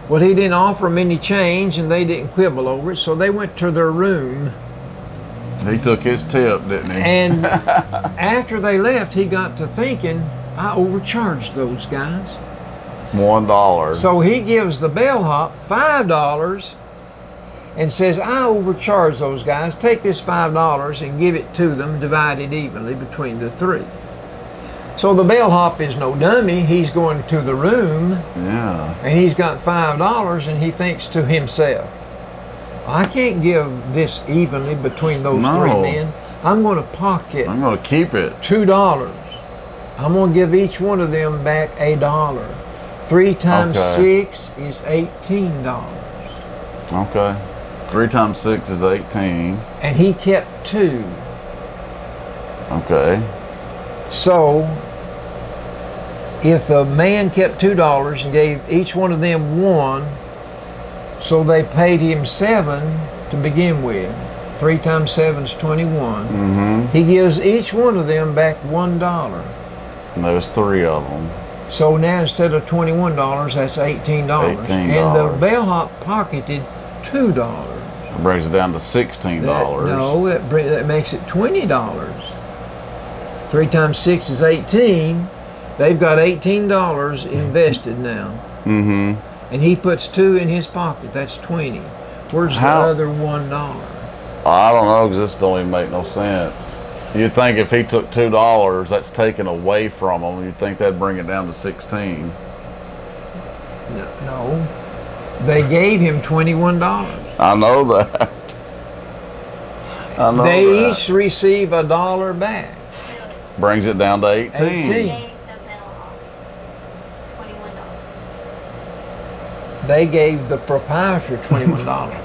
Well, he didn't offer them any change, and they didn't quibble over it, so they went to their room. He took his tip, didn't he? And after they left, he got to thinking, I overcharged those guys. $1. So he gives the bellhop $5 and says, I overcharged those guys. Take this $5 and give it to them, divided evenly between the three. So the bellhop is no dummy. He's going to the room, Yeah. and he's got $5, and he thinks to himself, I can't give this evenly between those No. three men. I'm going to pocket I'm going to keep it. $2. I'm going to give each one of them back $1. 3 times Okay. 6 is $18. Okay. 3 times 6 is 18. And he kept 2. Okay. So if the man kept $2 and gave each one of them 1, so they paid him 7 to begin with. 3 times 7 is 21. Mm-hmm. He gives each one of them back $1. And there was 3 of them. So now instead of $21, that's $18. $18. And the bellhop pocketed $2. It brings it down to $16. No, that makes it $20. 3 times 6 is 18. They've got $18 invested now. Mm-hmm. And he puts 2 in his pocket. That's 20. Where's How? the other $1? I don't know, because this don't even make no sense. You'd think if he took $2, that's taken away from him. You'd think that'd bring it down to 16. No. They gave him $21. I know that. I know They that. each receive $1 back. Brings it down to 18. 18. Gave the bellhop $21. They gave the proprietor $21.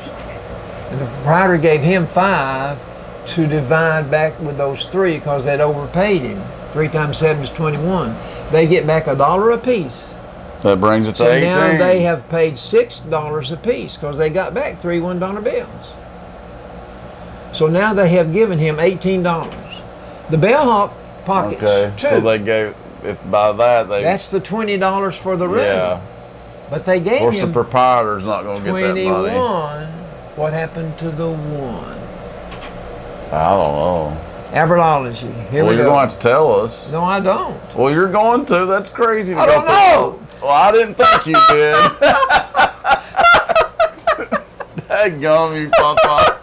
And the proprietor gave him 5 to divide back with those 3 because they'd overpaid him. 3 times 7 is 21. They get back $1 a piece. That brings it to So 18. now they have paid $6 a piece because they got back 3 $1 bills. So now they have given him $18. The bellhop pockets Okay, 2. so they gave, if by that they, That's the $20 for the room. yeah. But they Of gave course, the him proprietor's not going to get that 21. money. What happened to the 1? I don't know. Abrology. Here Well, we you're go. going to have to tell us. No, I don't. Well, you're going to. That's crazy. To I go don't through- know. Well, I didn't think you did. Dadgum, you papa.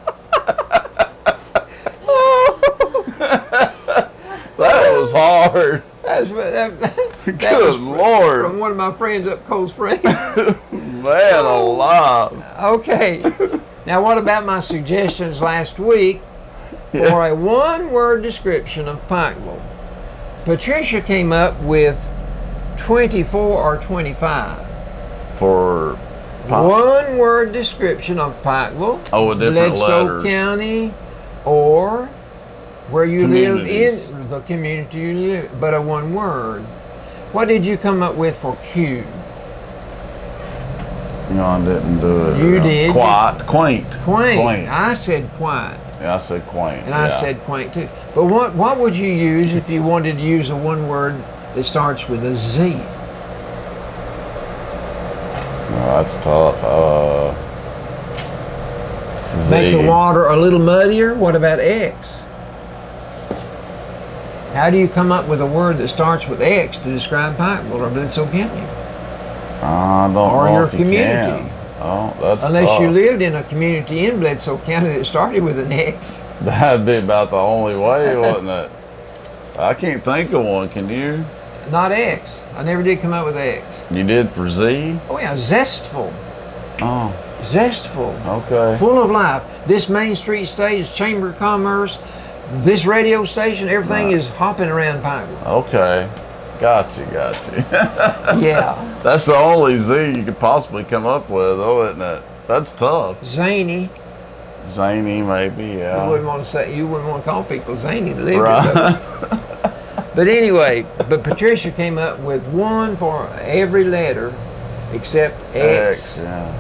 That was hard. That Good Lord. From one of my friends up Cold Springs. Man alive. Okay. Now, what about my suggestions last week for a one-word description of Pikeville? Patricia came up with 24 or 25. For One-word description of Pikeville, with different Bledsoe letters. County, or Where you live Communities. in the community you live, but a one word. What did you come up with for Q? No, I didn't do it. You did. Quaint. Quaint. I said quiet. Yeah, I said quaint. And I said quaint too. But what would you use if you wanted to use a one word that starts with a Z? Oh, that's tough. Z. Make the water a little muddier? What about X? How do you come up with a word that starts with X to describe Pikeville or Bledsoe County? I don't Or know your if you community. can. Oh, that's Unless tough. you lived in a community in Bledsoe County that started with an X. That'd be about the only way, wouldn't it? I can't think of one. Can you? Not X. I never did come up with X. You did for Z? Oh yeah, zestful. Oh, Zestful. okay. Full of life. This Main Street stage, Chamber of Commerce, this radio station, everything Right. is hopping around Pikeville. Okay. Got you. Yeah. That's the only Z you could possibly come up with, though, isn't it? That's tough. Zany. Zany, maybe, You yeah. wouldn't want to call people zany to live here. Right. But anyway, Patricia came up with one for every letter except X. yeah.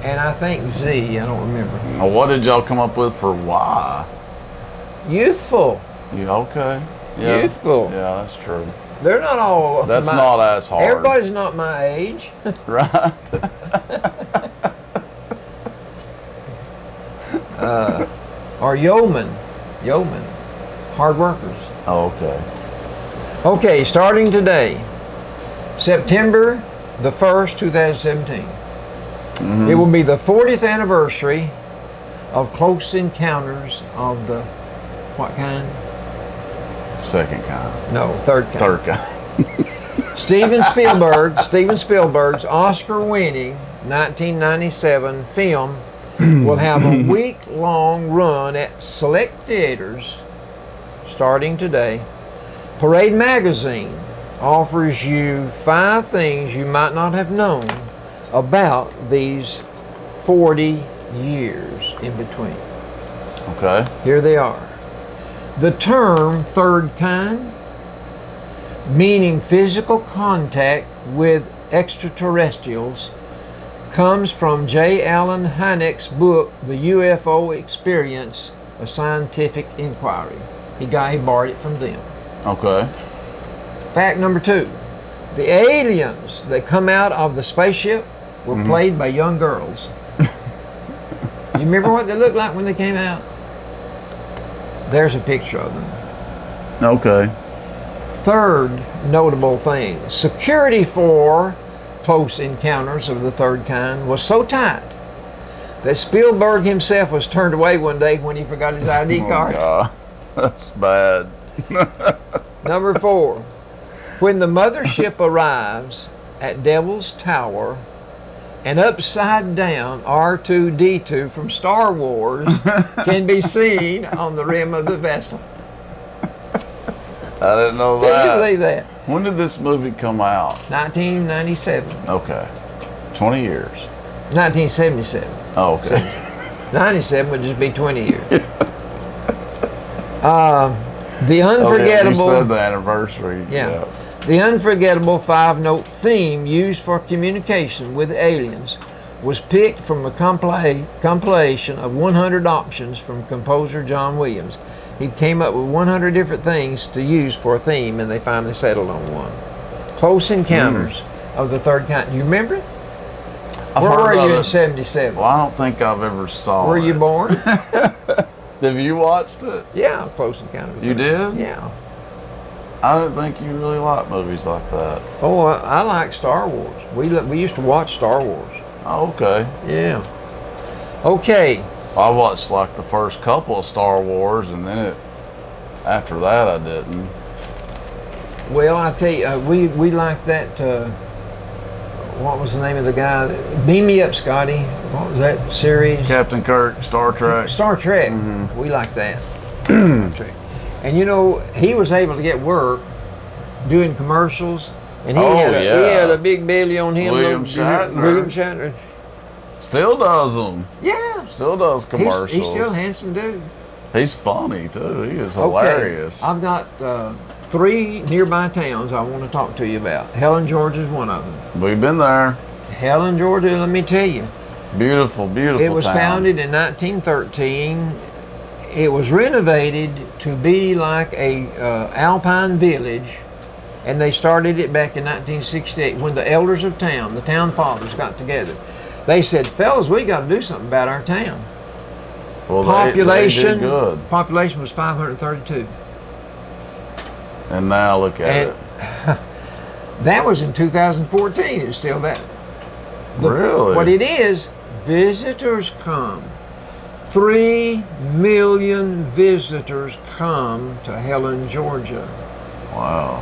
And I think Z, I don't remember. Now, what did y'all come up with for Y? Youthful. Yeah, okay. Yeah. Youthful. Yeah, that's true. They're not all. That's not as hard. Everybody's not my age. Right. Or yeoman. Yeoman. Hard workers. Oh, okay. Okay, starting today, September the 1st, 2017. It will be the 40th anniversary of Close Encounters of the, what kind? Second kind. No, third kind. Third kind. Steven Spielberg's Oscar-winning 1997 film will have a week-long run at select theaters starting today. Parade Magazine offers you 5 things you might not have known about these 40 years in between. Okay. Here they are. The term third kind, meaning physical contact with extraterrestrials, comes from J. Allen Hynek's book, The UFO Experience, A Scientific Inquiry. He borrowed it from them. Okay. Fact number 2. The aliens that come out of the spaceship were played by young girls. You remember what they looked like when they came out? There's a picture of them. Okay. Third notable thing, security for Close Encounters of the Third Kind was so tight that Spielberg himself was turned away one day when he forgot his ID card. Oh, God. That's bad. Number 4, when the mothership arrives at Devil's Tower, an upside down R2-D2 from Star Wars can be seen on the rim of the vessel. I didn't know Can you that. believe that? When did this movie come out? 1997. Okay. 20 years. 1977. Oh, okay. 97 would just be 20 years. The Oh, yeah, unforgettable, you said the anniversary. Yeah. The unforgettable 5-note theme used for communication with aliens was picked from a compilation of 100 options from composer John Williams. He came up with 100 different things to use for a theme, and they finally settled on one. Close Encounters of the Third Kind. You remember it? I've Where heard were of you it. in 77? Well, I don't think I've ever saw Were it. you born? Have you watched it? Yeah, Close Encounters. You did? Yeah. I didn't think you really liked movies like that. Oh, I like Star Wars. We used to watch Star Wars. Oh, okay. Yeah. Okay. I watched like the first couple of Star Wars, and then after that I didn't. Well, I tell you, we like that. What was the name of the guy? Beam me up, Scotty. What was that series? Captain Kirk, Star Trek. Star Trek. We like that. Star Trek. And you know, he was able to get work doing commercials, and he had a big belly on him. William Shatner. William Shatner. Still does them. Yeah. Still does commercials. He's still a handsome dude. He's funny too. He is Okay, hilarious. I've got 3 nearby towns I want to talk to you about. Helen, Georgia is one of them. We've been there. Helen, Georgia, let me tell you. Beautiful, beautiful It was town. founded in 1913. It was renovated to be like a alpine village, and they started it back in 1968 when the elders of town, the town fathers, got together. They said, fellas, we got to do something about our town. Well, Population, they did good. population was 532. And now look at And it. that was in 2014. It's still that. Really? What it is, visitors come. 3 million visitors come to Helen, Georgia. Wow.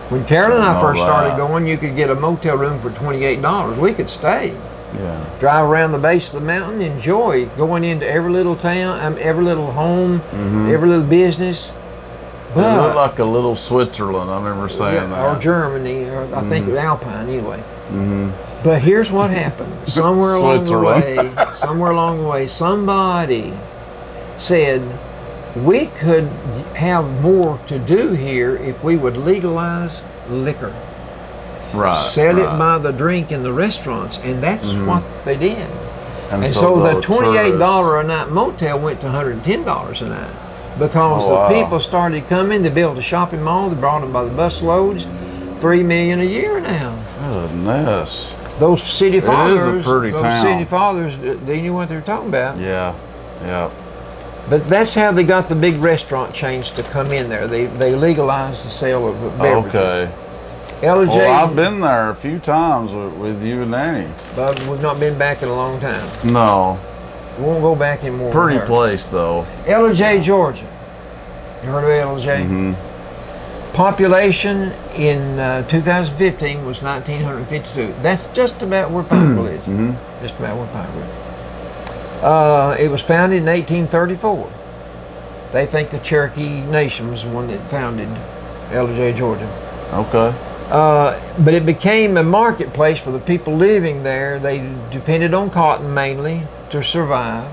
When Carol and I Didn't know first started that. going, you could get a motel room for $28. We could stay, Yeah. drive around the base of the mountain, enjoy going into every little town, every little home, every little business. It looked But like a little Switzerland. I remember saying that. or Germany, or I think it was Alpine anyway. Mm-hmm. But here's what happened. Somewhere along the Switzerland. way, somebody said we could have more to do here if we would legalize liquor. Right. Sell it right. by the drink in the restaurants, and that's what they did. And so the the $28 tourists- a night motel went to $110 a night because Oh, wow. the people started coming. They built a shopping mall. They brought them by the bus loads. $3 million a year now. Goodness. Those city It is a fathers, pretty those town. city fathers, they knew what they were talking about. Yeah. Yeah. But that's how they got the big restaurant chains to come in there. They legalized the sale of beverages. Okay. LJ, Well, I've been there a few times with you and Nanny. but we've not been back in a long time. No. We won't go back anymore. Pretty with her. place though. LJ, Georgia. You heard of LJ? Mm-hmm. Population in 2015 was 1,952. That's just about where Pikeville is. Mm-hmm. Just about where Pikeville is. It was founded in 1834. They think the Cherokee Nation was the one that founded LJ, Georgia. Okay. But it became a marketplace for the people living there. They depended on cotton mainly to survive.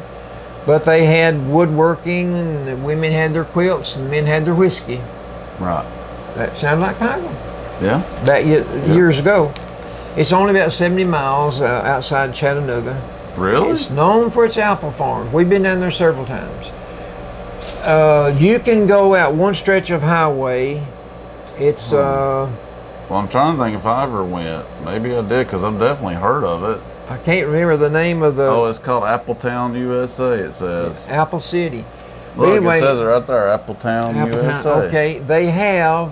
But they had woodworking, and the women had their quilts, and the men had their whiskey. Right. That sounded like Pikeville. Yeah. Back years ago. It's only about 70 miles outside Chattanooga. Really? It's known for its apple farm. We've been down there several times. You can go out one stretch of highway. It's Well, I'm trying to think if I ever went. Maybe I did because I've definitely heard of it. I can't remember the name of the Oh, it's called Appletown, USA. It says. Apple City. Look, Anyway, it says it right there, Appletown, USA. Okay, they have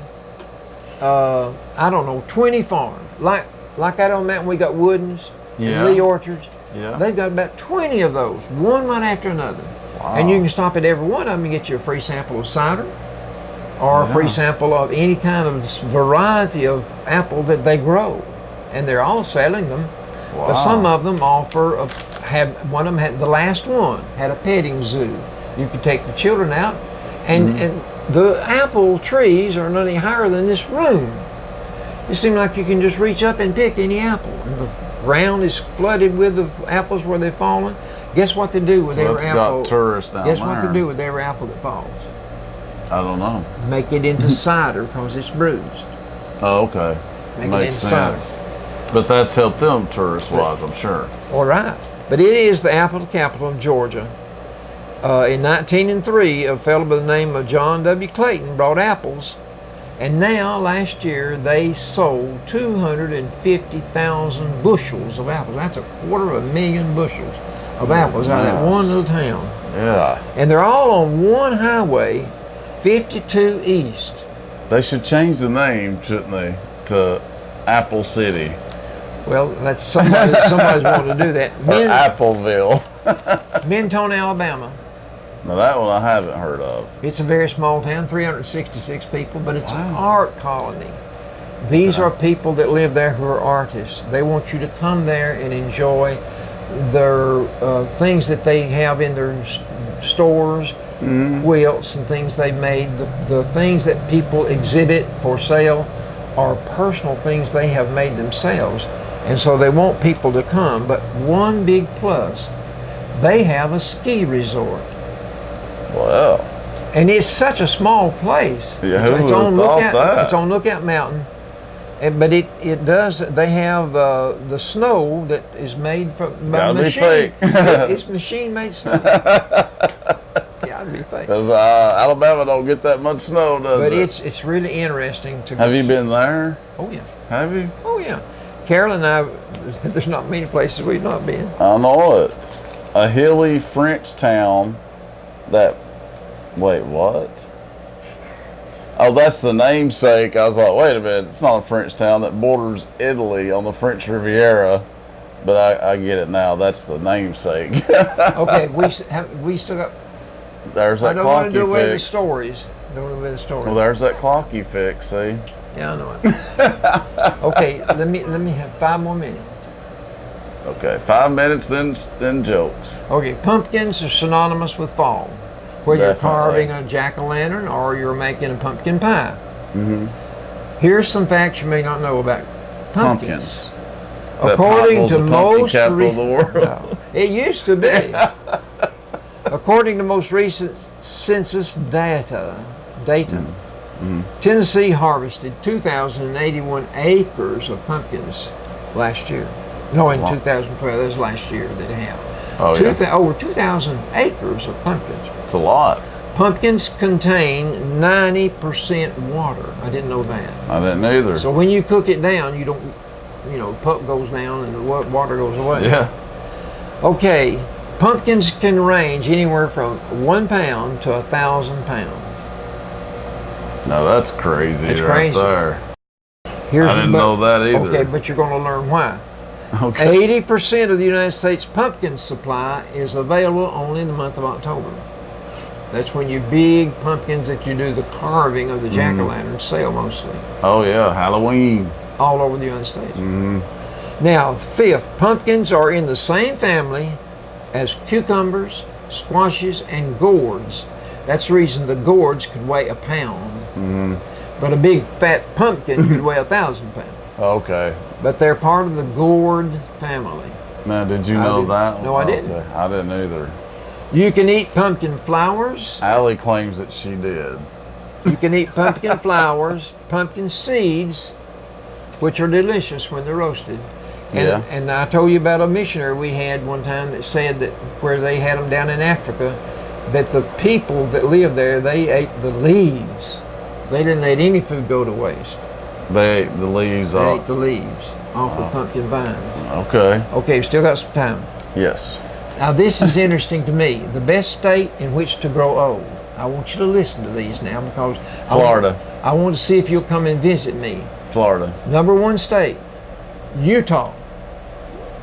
I don't know, 20 farms. Like out on the mountain we got Woodens Yeah. and Lee Orchards. Yeah. They've got about 20 of those, one right after another. Wow. And you can stop at every one of them and get you a free sample of cider or a free Yeah. sample of any kind of variety of apple that they grow. And they're all selling them. Wow. But some of them offer, one of them had, the last one had a petting zoo. You could take the children out, and the apple trees are not any higher than this room. It seems like you can just reach up and pick any apple. And the ground is flooded with the apples where they've fallen. Guess what they do with So every it's apple? got tourists down Guess there. what they do with every apple that falls? I don't know. Make it into cider because it's bruised. Oh, okay. Make it Makes into cider. sense. But that's helped them tourist-wise, I'm sure. All right. But it is the apple capital of Georgia. In 1903, a fellow by the name of John W. Clayton brought apples, and now, last year, they sold 250,000 bushels of apples. That's 250,000 bushels of apples out of that one little town. Yeah. And they're all on one highway, 52 East. They should change the name, shouldn't they, to Apple City. Well, that's somebody's wanting to do that. Or Appleville. Mentone, Alabama. Now that one I haven't heard of. It's a very small town, 366 people, but it's an Wow. art colony. These are people that live there who are artists. They want you to come there and enjoy their things that they have in their stores, quilts and things they've made. The things that people exhibit for sale are personal things they have made themselves. And so they want people to come. But one big plus, they have a ski resort. Well, And it's such a small place. yeah, who it's would have thought that? It's on Lookout Mountain. But it does. They have the snow that is made from by gotta be machine. fake. It's machine made snow. Gotta be fake. Because Alabama don't get that much snow, does But it? it's really interesting to. Have go you to. been there? Oh yeah. Have you? Oh yeah. Carol and I. There's not many places we've not been. I know it. A hilly French town that. Wait, what? Oh, that's the namesake. I was like, wait a minute, it's not a French town that borders Italy on the French Riviera. But I get it now. That's the namesake. Okay, we still got. There's I that don't want clock to do you away with fixed. stories. Don't want to do away with stories. Well, there's that clock you fixed. See? Yeah, I know it. Okay, let me have 5 more minutes. Okay, 5 minutes, then jokes. Okay, pumpkins are synonymous with fall. Whether you're Definitely. carving a jack-o'-lantern or you're making a pumpkin pie. Mm-hmm. Here's some facts you may not know about pumpkins. Pumpkins. That According Pottsville's to the pumpkin most capital of the world. No, it used to be. According to most recent census data, Tennessee harvested 2,081 acres of pumpkins last year. No, in 2012, that was last year that they have. Oh, yeah. Over 2,000 acres of pumpkins. It's a lot. Pumpkins contain 90% water. I didn't know that. I didn't either. So when you cook it down, you don't, pulp goes down and the water goes away. Yeah. Okay, pumpkins can range anywhere from 1 pound to 1,000 pounds. No, that's crazy It's right crazy. there. Here's I didn't but- know that either. Okay, but you're going to learn why. Okay. 80% of the United States pumpkin supply is available only in the month of October. That's when your big pumpkins that you do the carving of the jack-o'-lantern sell mostly. Oh yeah, Halloween. All over the United States. Mm-hmm. Now, fifth, pumpkins are in the same family as cucumbers, squashes, and gourds. That's the reason the gourds could weigh 1 pound. Mm-hmm. But a big fat pumpkin could weigh 1,000 pounds. Okay. But they're part of the gourd family. Now, did you know that? No, I didn't. Okay. I didn't either. You can eat pumpkin flowers. Allie claims that she did. You can eat pumpkin flowers, pumpkin seeds, which are delicious when they're roasted. And, Yeah. and I told you about a missionary we had one time that said that where they had them down in Africa, that the people that lived there, they ate the leaves. They didn't let any food go to waste. They ate the leaves They off. ate the leaves off the pumpkin vine. Okay. Okay, we still got some time. Yes. Now this is interesting to me. The best state in which to grow old. I want you to listen to these now because Florida. I want to see if you'll come and visit me. Florida. Number 1 state, Utah.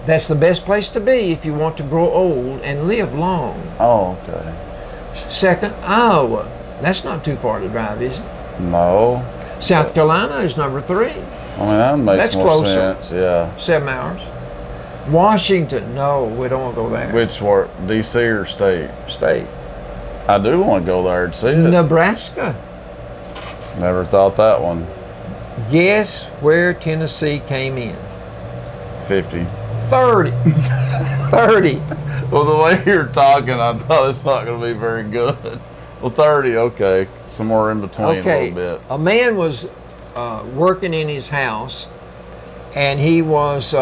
That's the best place to be if you want to grow old and live long. Oh, okay. Second, Iowa. That's not too far to drive, is it? No. South Carolina is number 3, I mean, that makes That's more closer. sense. Yeah. 7 hours. Washington, no, we don't want to go there. Which were D.C. or state? State. I do want to go there and see it. Nebraska. Never thought that one. Guess where Tennessee came in? 50. 30. 30. Well, the way you're talking, I thought it's not going to be very good. Well, 30, okay. Somewhere in between Okay, a little bit. a man was working in his house, and he was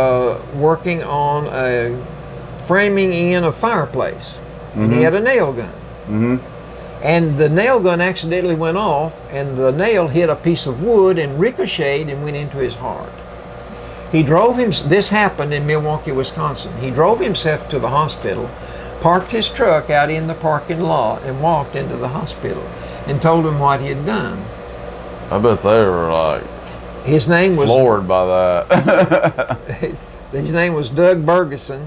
working on framing in a fireplace, and he had a nail gun. Mm-hmm. And the nail gun accidentally went off, and the nail hit a piece of wood and ricocheted and went into his heart. He drove him. This happened in Milwaukee, Wisconsin. He drove himself to the hospital, parked his truck out in the parking lot, and walked into the hospital and told them what he had done. I bet they were like His name was floored by that. his name was Doug Bergeson,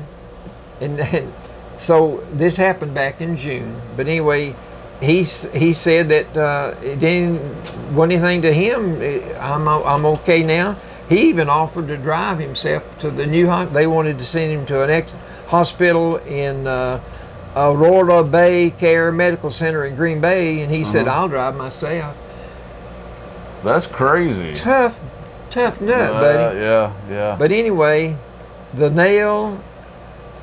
and so this happened back in June. But anyway, he said that it didn't want anything to him. I'm okay now. He even offered to drive himself to the new they wanted to send him to an hospital in Aurora Bay Care Medical Center in Green Bay, and he said, "I'll drive myself." That's crazy. Tough nut, buddy. Yeah. But anyway, the nail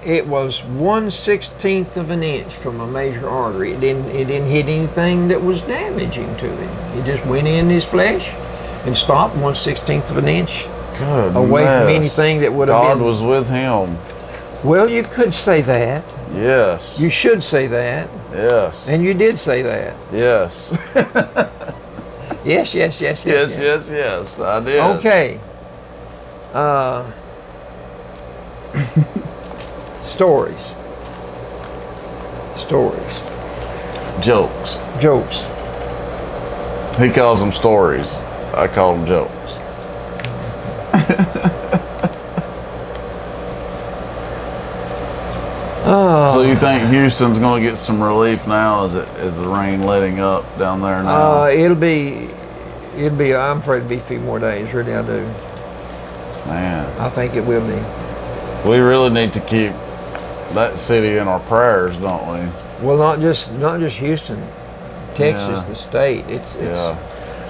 it was 1/16 of an inch from a major artery. It didn't hit anything that was damaging to him. It just went in his flesh and stopped 1/16 of an inch away from anything that would have been. God was with him. Well, you could say that. Yes. You should say that. Yes. And you did say that. Yes. Yes. Yes. I did. Okay. Stories. Jokes. Jokes. He calls them stories. I call them jokes. So you think Houston's going to get some relief now? Is the rain letting up down there now? It'll be. I'm afraid it'll be a few more days. Really, I do. Man, I think it will be. we really need to keep that city in our prayers, don't we? Well, not just Houston, Texas, Yeah. the state. It's Yeah.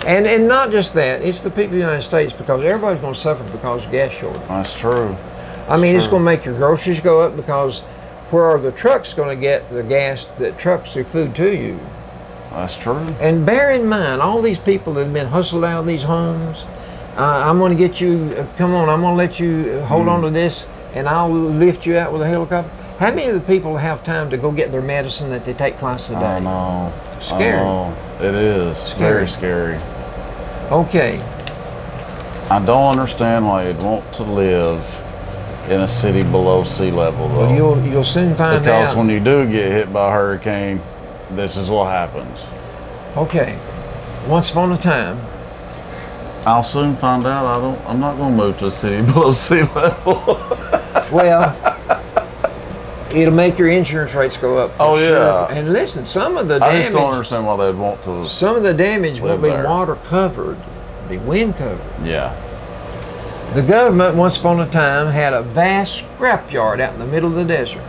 and not just that. It's the people of the United States, because everybody's going to suffer because of gas shortage. That's true. I mean, it's true. going to make your groceries go up, because where are the trucks going to get the gas that trucks their food to you? That's true. And bear in mind, all these people that have been hustled out of these homes, I'm going to get you, come on, I'm going to let you hold on to this, and I'll lift you out with a helicopter. How many of the people have time to go get their medicine that they take twice a day? I know. Scary. I know. It is. Very scary. Okay. I don't understand why you'd want to live in a city below sea level, though. Well, you'll soon find out. Because when you do get hit by a hurricane, this is what happens. Okay. Once upon a time, I'll soon find out. I'm not going to move to a city below sea level. well, it'll make your insurance rates go up. For Oh, sure. yeah. And listen, some of the I just don't damage, understand why they'd want to. some of the damage won't live be there. water covered, be wind covered. Yeah. The government, once upon a time, had a vast scrapyard out in the middle of the desert.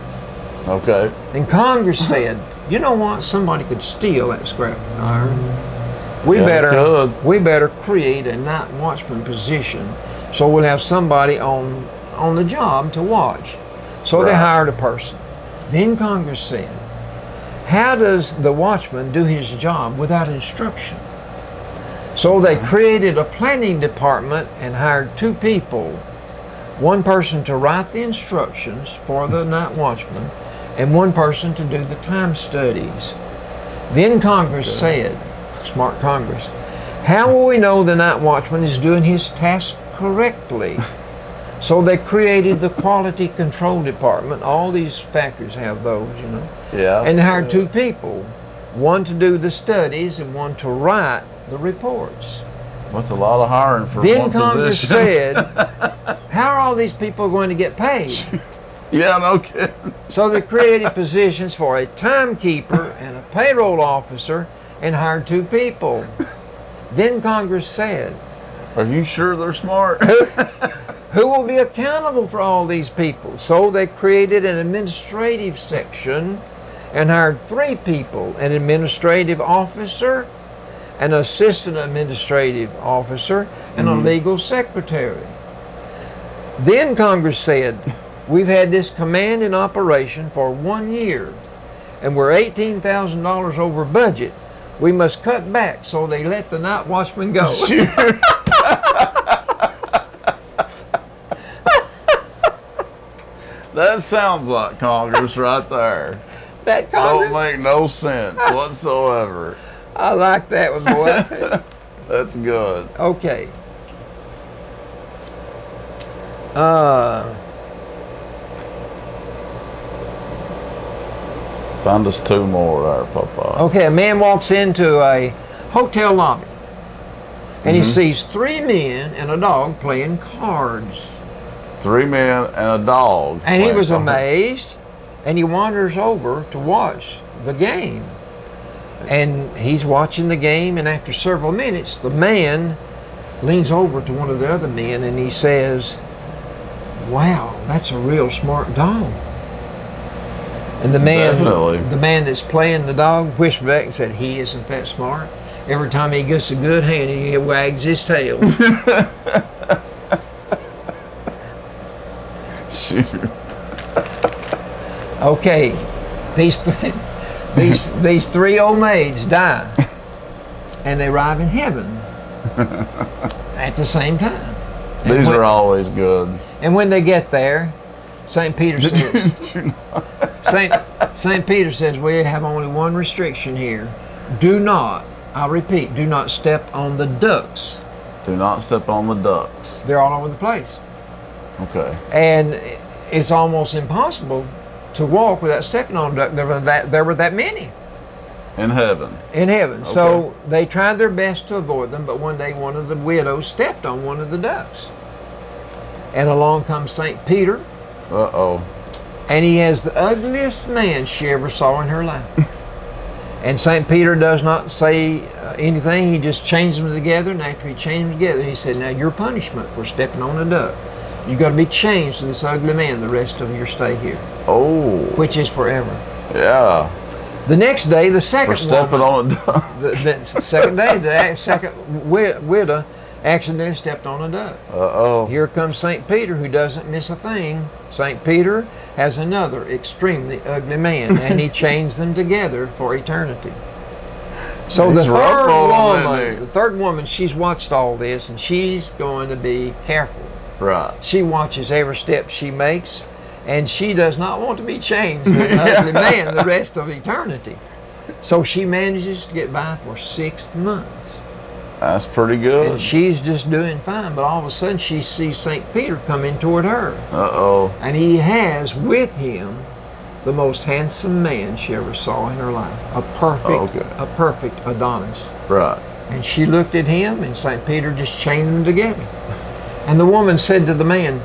Okay. And Congress said, you know what? Somebody could steal that scrap iron. We Yeah, they could. better create a night watchman position, so we'll have somebody on the job to watch. So they Right. hired a person. Then Congress said, how does the watchman do his job without instruction? So they created a planning department and hired 2 people. One person to write the instructions for the night watchman, and one person to do the time studies. Then Congress said, smart Congress, how will we know the night watchman is doing his task correctly? So they created the quality control department. All these factories have those, you know. Yeah. And they hired 2 people, one to do the studies and one to write the reports. That's a lot of hiring for Then one Congress position. said, how are all these people going to get paid? Yeah, no kidding. So they created positions for a timekeeper and a payroll officer and hired 2 people. Then Congress said, Are you sure they're smart? who will be accountable for all these people? So they created an administrative section and hired 3 people, an administrative officer, an assistant administrative officer, and a legal secretary. Then Congress said, we've had this command in operation for 1 year, and we're $18,000 over budget. We must cut back, so they let the night watchman go. That sounds like Congress right there. That Don't Congress, make no sense whatsoever. I like that one, boy. That's good. Okay. Find us 2 more there, Papa. Okay, a man walks into a hotel lobby and he sees 3 men and a dog playing cards. 3 men and a dog. And he playing was cards. amazed, and he wanders over to watch the game. And he's watching the game, and after several minutes, the man leans over to one of the other men and he says, wow, that's a real smart dog. And the Definitely. man that's playing the dog whispered back and said, he isn't that smart. Every time he gets a good hand, he wags his tail. Shoot. Okay, these three old maids die, and they arrive in heaven at the same time. These are always good. And when they get there, St. Peter says, St. Peter says, we have only one restriction here. Do not, I'll repeat, do not step on the ducks. Do not step on the ducks. They're all over the place. Okay. And it's almost impossible to walk without stepping on a duck. There were that many. In heaven. In heaven. Okay. So they tried their best to avoid them, but one day one of the widows stepped on one of the ducks. And along comes St. Peter. Uh-oh. And he has the ugliest man she ever saw in her life. And St. Peter does not say anything. He just chains them together. And after he chains them together, he said, now your punishment for stepping on a duck, you got to be changed to this ugly man the rest of your stay here. Oh. Which is forever. Yeah. The next day, the second For stepping woman, on a duck. the second day, the second widow accidentally stepped on a duck. Uh-oh. Here comes St. Peter, who doesn't miss a thing. St. Peter has another extremely ugly man, and he chains them together for eternity. So He's the rough on him, woman, isn't he? the third woman, she's watched all this, and she's going to be careful. Right. She watches every step she makes, and she does not want to be changed to an ugly man the rest of eternity. So she manages to get by for 6 months. That's pretty good. And she's just doing fine, but all of a sudden she sees St. Peter coming toward her. Uh-oh. And he has with him the most handsome man she ever saw in her life. A perfect Adonis. Right. And she looked at him, and St. Peter just chained them together. And the woman said to the man,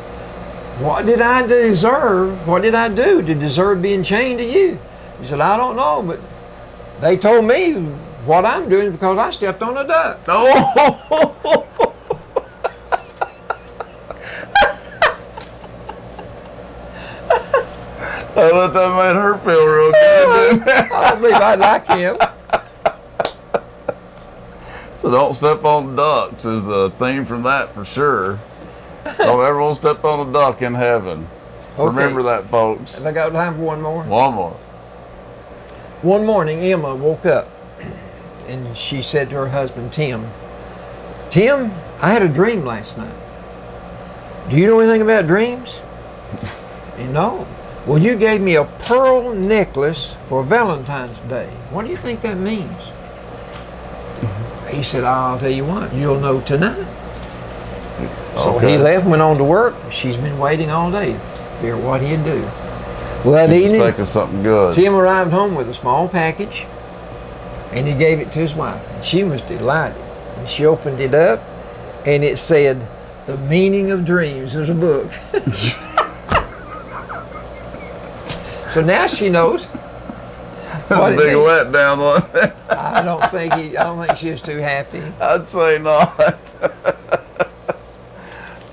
what did I deserve? What did I do to deserve being chained to you? He said, I don't know, but they told me what I'm doing is because I stepped on a duck. Oh! I bet that made her feel real good. I don't believe I like him. So don't step on ducks is the theme from that for sure. Don't ever want to step on a duck in heaven. Okay. Remember that, folks. Have I got time for one more? One more. One morning, Emma woke up and she said to her husband, Tim, I had a dream last night. Do you know anything about dreams? No. Well, you gave me a pearl necklace for Valentine's Day. What do you think that means? He said, I'll tell you what, you'll know tonight. So Okay. he left, went on to work. She's been waiting all day to figure what he'd do. Well, that She's evening, expecting something good. Tim arrived home with a small package, and he gave it to his wife. And she was delighted. And she opened it up, and it said, The Meaning of Dreams. There's a book. So now she knows. That's a big letdown, wasn't it? I don't think she was too happy. I'd say not.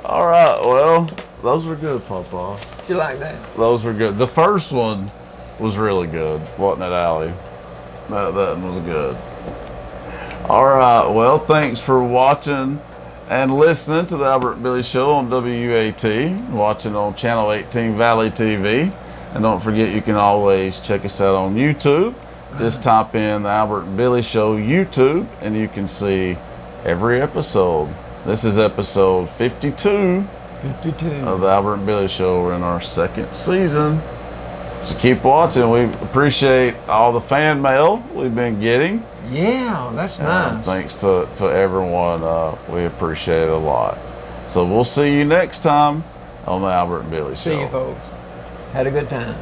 All right, well, those were good, Papa. Did you like that? Those were good. The first one was really good, wasn't it, Allie? That one was good. All right, well, thanks for watching and listening to the Albert and Billy Show on WUAT, watching on Channel 18 Valley TV. And don't forget, you can always check us out on YouTube. Just type in the Albert and Billy Show YouTube, and you can see every episode. This is episode 52 of the Albert and Billy Show. We're in our second season. So keep watching. We appreciate all the fan mail we've been getting. Yeah, that's nice. Thanks to everyone. We appreciate it a lot. So we'll see you next time on the Albert and Billy Show. See you, folks. Had a good time.